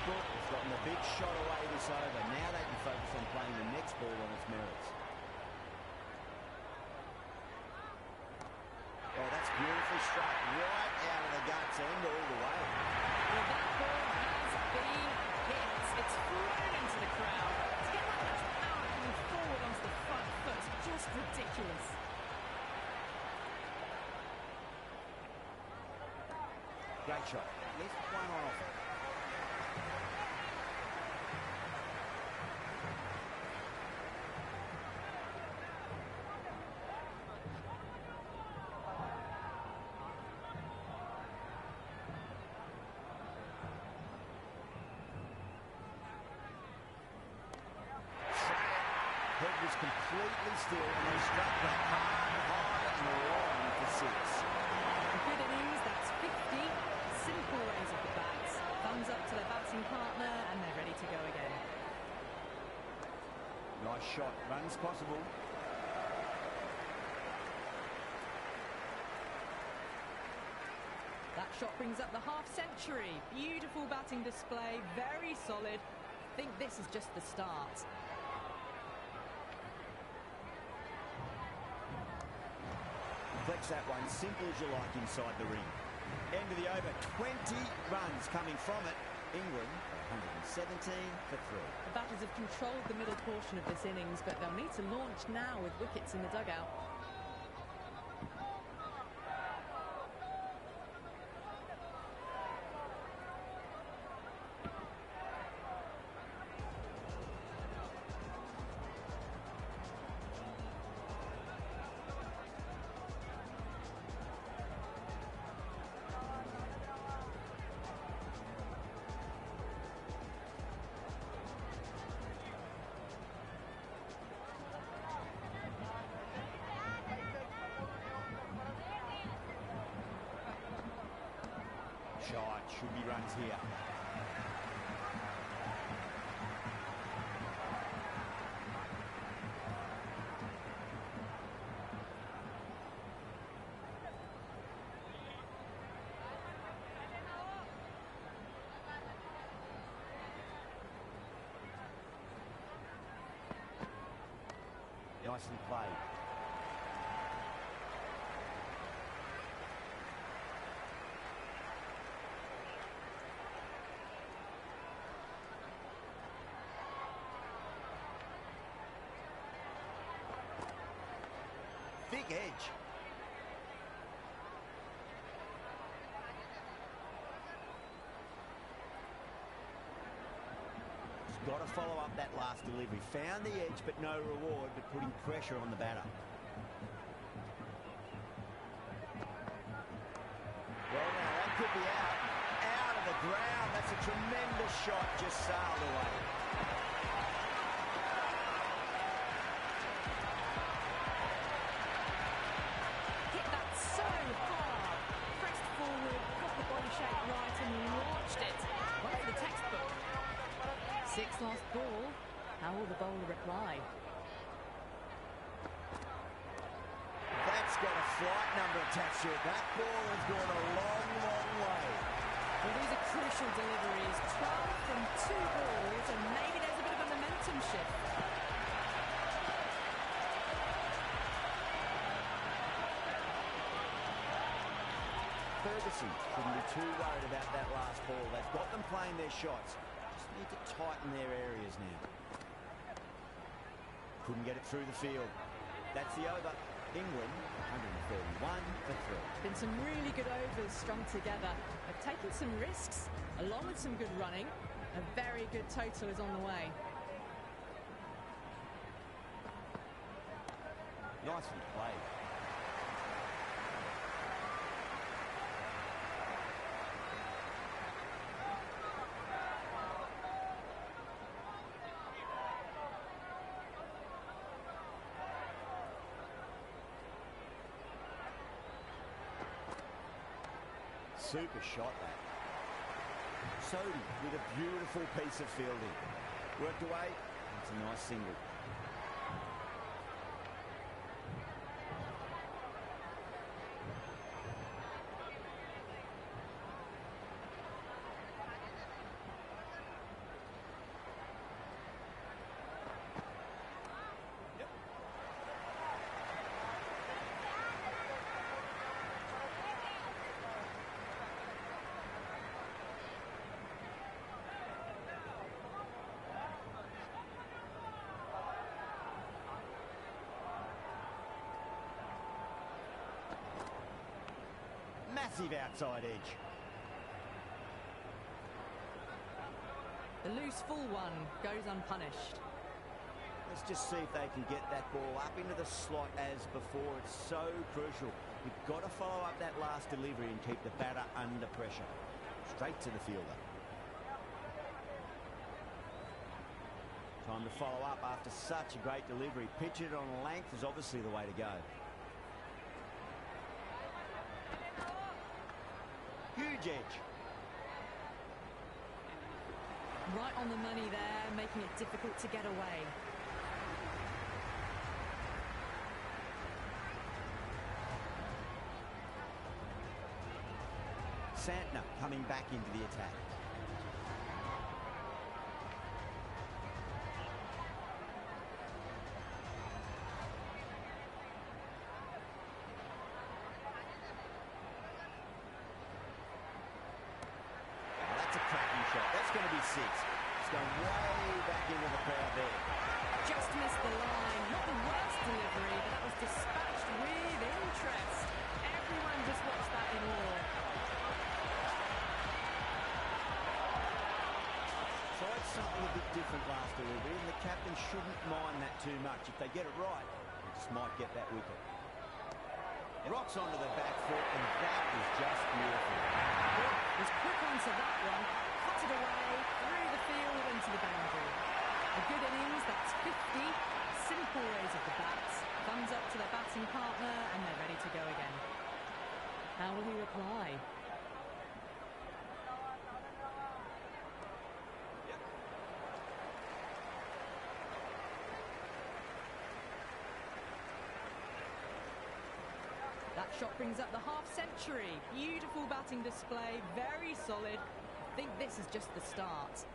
He's gotten a big shot away this over. Now they can focus on playing the next ball on its merits. Oh, that's beautifully struck right out of the guts and all the way. Well, that ball has been hit. It's flown into the crowd. To get that much power coming forward onto the front foot is just ridiculous. Great shot. Left one on offer. Head was completely still and they struck that high and long for 6. A good innings, that's 50. Simple raise of the bats. Thumbs up to their batting partner and they're ready to go again. Nice shot, runs possible. That shot brings up the half-century. Beautiful batting display, very solid. I think this is just the start. Flex that one, simple as you like inside the ring. End of the over, 20 runs coming from it. England, 117 for 3. The batters have controlled the middle portion of this innings, but they'll need to launch now with wickets in the dugout. Shot, should be runs here. Nicely played. Thick edge. Got to follow up that last delivery. Found the edge, but no reward, but putting pressure on the batter. Well, now, that could be out. Out of the ground. That's a tremendous shot. Just sailed away. Hit that so hard. Pressed forward, got the body shape right, and launched it. One for the textbook. 6 lost ball. How will the bowler reply? That's got a flight number attached to it. That ball has gone a long, long way. Well, these are crucial deliveries. 12 from 2 balls, and maybe there's a bit of a momentum shift. Ferguson shouldn't be too worried about that last ball. They've got them playing their shots. Need to tighten their areas now. Couldn't get it through the field. That's the over. England 131 for 3. Been some really good overs strung together. They've taken some risks along with some good running. A very good total is on the way. Nicely played. Super shot that. Sodhi with a beautiful piece of fielding. Worked away. It's a nice single. Massive outside edge. The loose full one goes unpunished. Let's just see if they can get that ball up into the slot as before. It's so crucial. You've got to follow up that last delivery and keep the batter under pressure. Straight to the fielder. Time to follow up after such a great delivery. Pitch it on length is obviously the way to go. Huge edge. Right on the money there, making it difficult to get away. Santner coming back into the attack. That's going to be 6. It's going way back into the crowd there. Just missed the line. Not the worst delivery, but that was dispatched with interest. Everyone just watched that in awe. Tried something a bit different last delivery, and the captain shouldn't mind that too much. If they get it right, they just might get that wicket. Rocks onto the back foot, and that is just beautiful. Was quick onto that one, cut it away, through the field into the boundary. A good innings, that's 50. Simple raise of the bats, thumbs up to their batting partner, and they're ready to go again. How will he reply? That shot brings up the half-century. Beautiful batting display, very solid. I think this is just the start.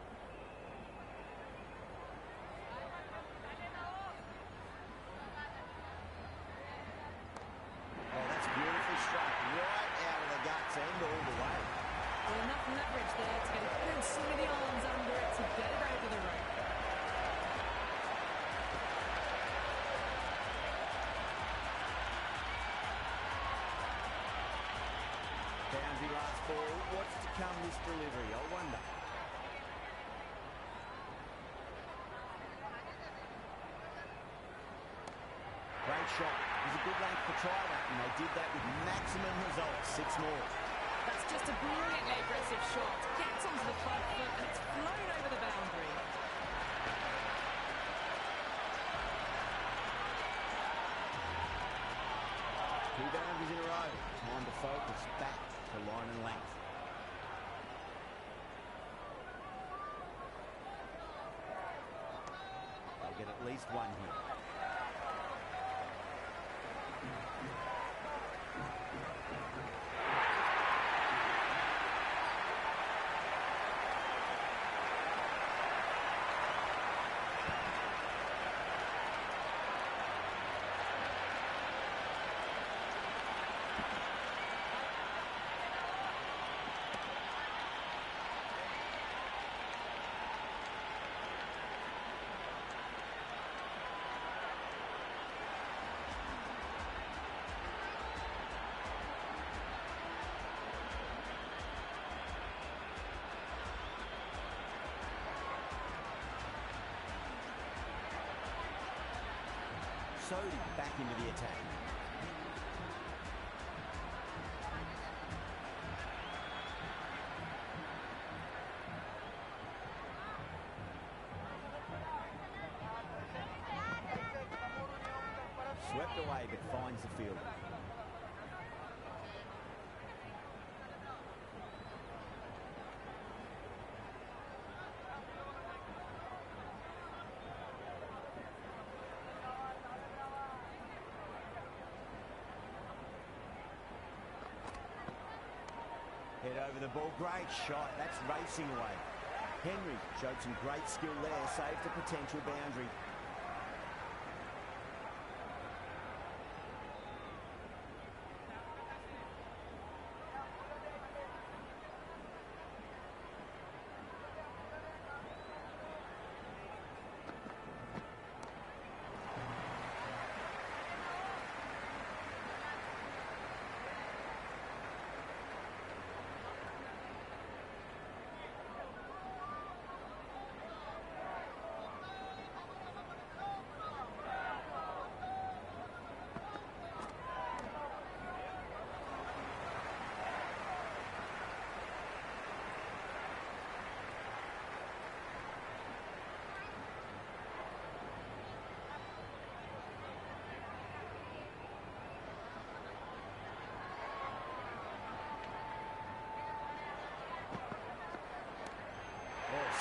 last ball. What's to come this delivery? I wonder. Great shot. It was a good length to try that, and they did that with maximum results. 6 more. That's just a brilliantly aggressive shot. Gets onto the front foot and it's flown over the boundary. Two boundaries in a row. Time to focus back to line and length. They'll get at least one here. Sodi back into the attack. Swept away but finds the fielder. Head over the ball, great shot, that's racing away. Henry showed some great skill there, saved a potential boundary.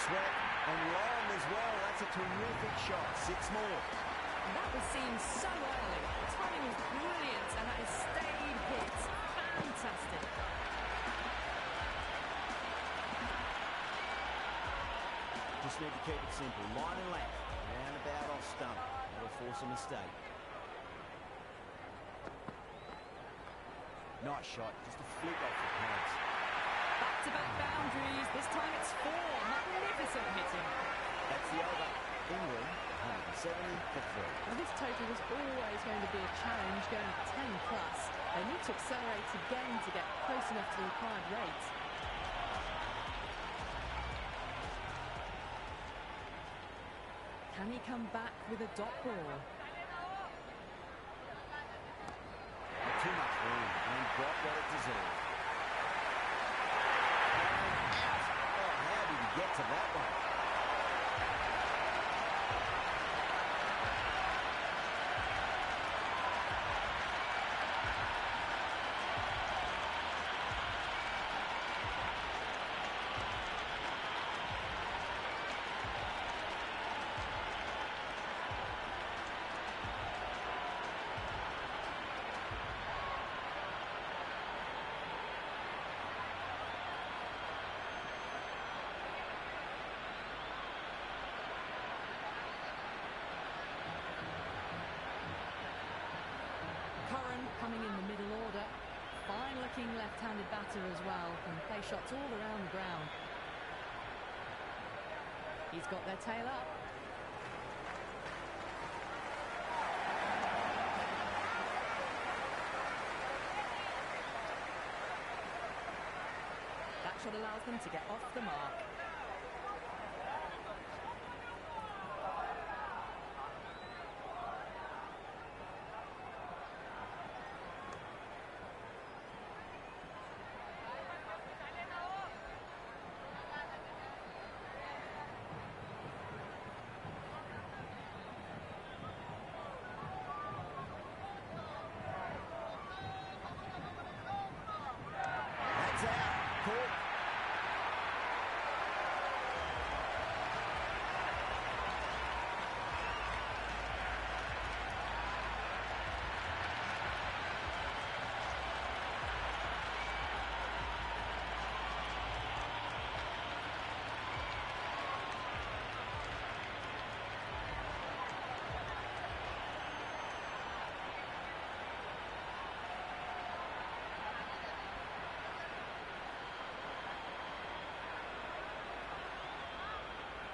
Sweat and long as well. That's a terrific shot. 6 more. That was seen so early. The timing was brilliant and that is stayed hits. Fantastic. Just need to keep it simple. Line and length. Round about off stump. That'll force a mistake. Nice shot. Just a flick off the pads. Back-to-back boundaries. This time it's 4. Magnificent hitting. That's the over. England 170 for 3. Well, this total was always going to be a challenge, going 10 plus. They need to accelerate again to get close enough to the required rate. Can he come back with a dot ball? Too much room and got what it deserved. How did he get to that one? Coming in the middle order. Fine-looking left-handed batter as well. Can play shots all around the ground. He's got their tail up. what allows them to get off the mark.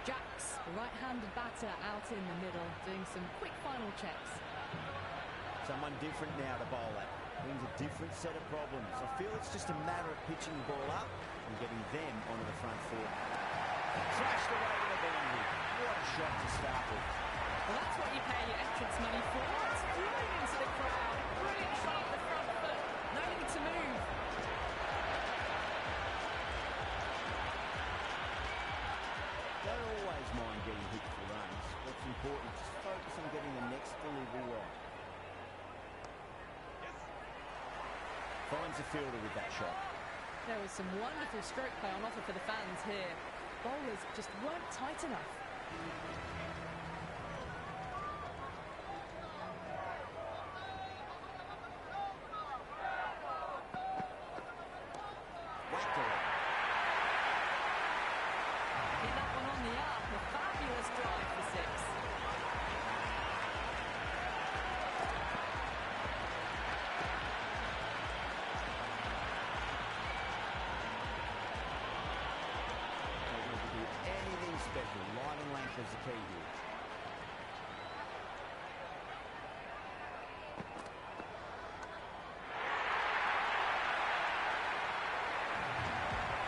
Jacks, the right-handed batter, out in the middle, doing some quick final checks. Someone different now to bowl at. Brings a different set of problems. I feel it's just a matter of pitching the ball up and getting them onto the front foot. Crashed away to the boundary. What a shot to start with. Well, that's what you pay your entrance money for. It's flying into the crowd. Brilliant shot at the front foot. No need to move. Don't always mind getting hit for runs. What's important is just focus on getting the next delivery right. Finds the fielder with that shot. There was some wonderful stroke play on offer for the fans here. Bowlers just weren't tight enough. Whacked away. Hit that one on the up. A fabulous drive for six. Anything special. Line and length is the key here.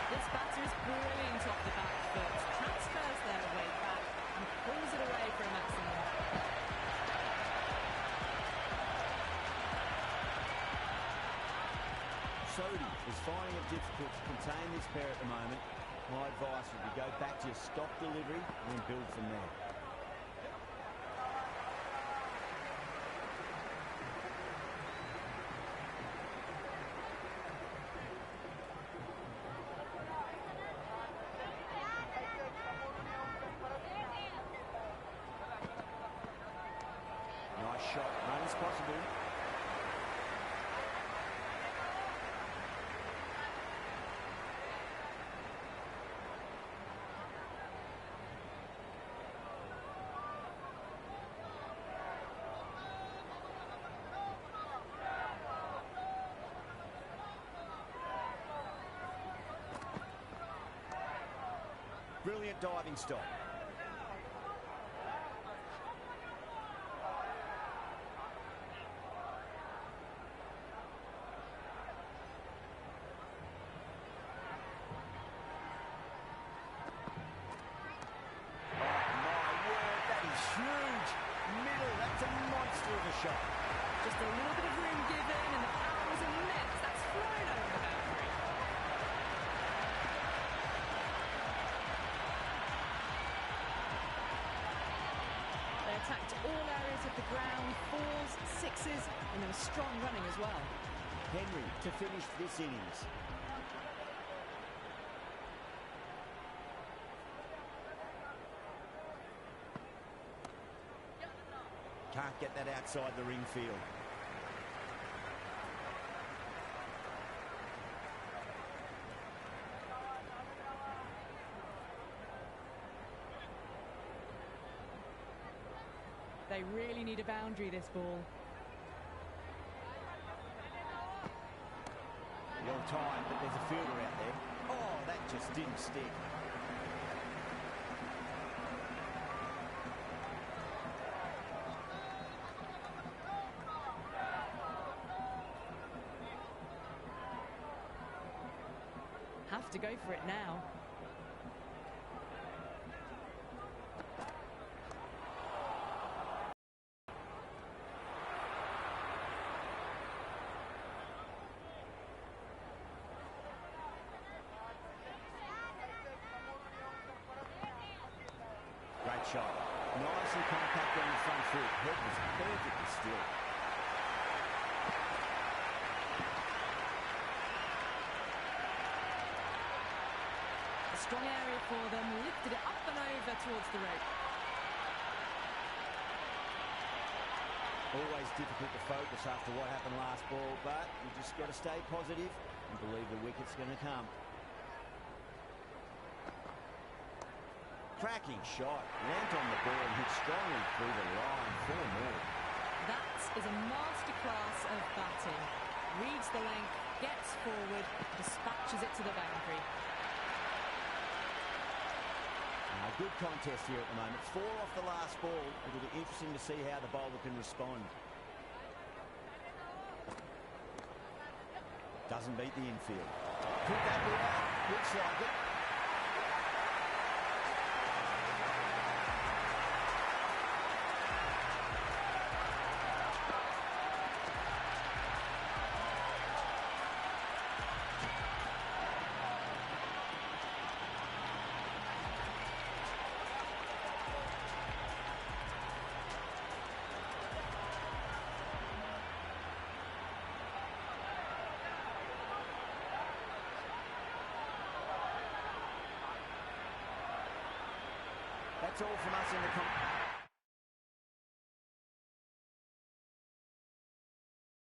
This batter is brilliant off the back foot. Transfers their weight back and pulls it away for a maximum. Sodhi is finding it difficult to contain this pair at the moment. My advice would be go back to your stock delivery and then build from there. Nice shot, run as possible. Brilliant diving stop. Huge middle, that's a monster of a shot. Just a little bit of room given and the power was immense. That's flown over the boundary. They attacked all areas of the ground, fours, sixes, and there was strong running as well. Henry to finish this innings. Can't get that outside the ring field. They really need a boundary, this ball. Well timed, but there's a fielder out there. Oh, that just didn't stick. Have have to go for it now. Great shot. Nice and compact on the front foot. Head was perfectly still. A strong area for them. Lifted it up and over towards the rope. Always difficult to focus after what happened last ball, but you just got to stay positive and believe the wicket's going to come. Cracking shot. Leant on the ball and hit strongly through the line. 4 more. That is a masterclass of batting. Reads the length, gets forward, dispatches it to the boundary. Good contest here at the moment. 4 off the last ball. It'll be interesting to see how the bowler can respond. Doesn't beat the infield. Put that ball out. Looks like it. That's all from us in the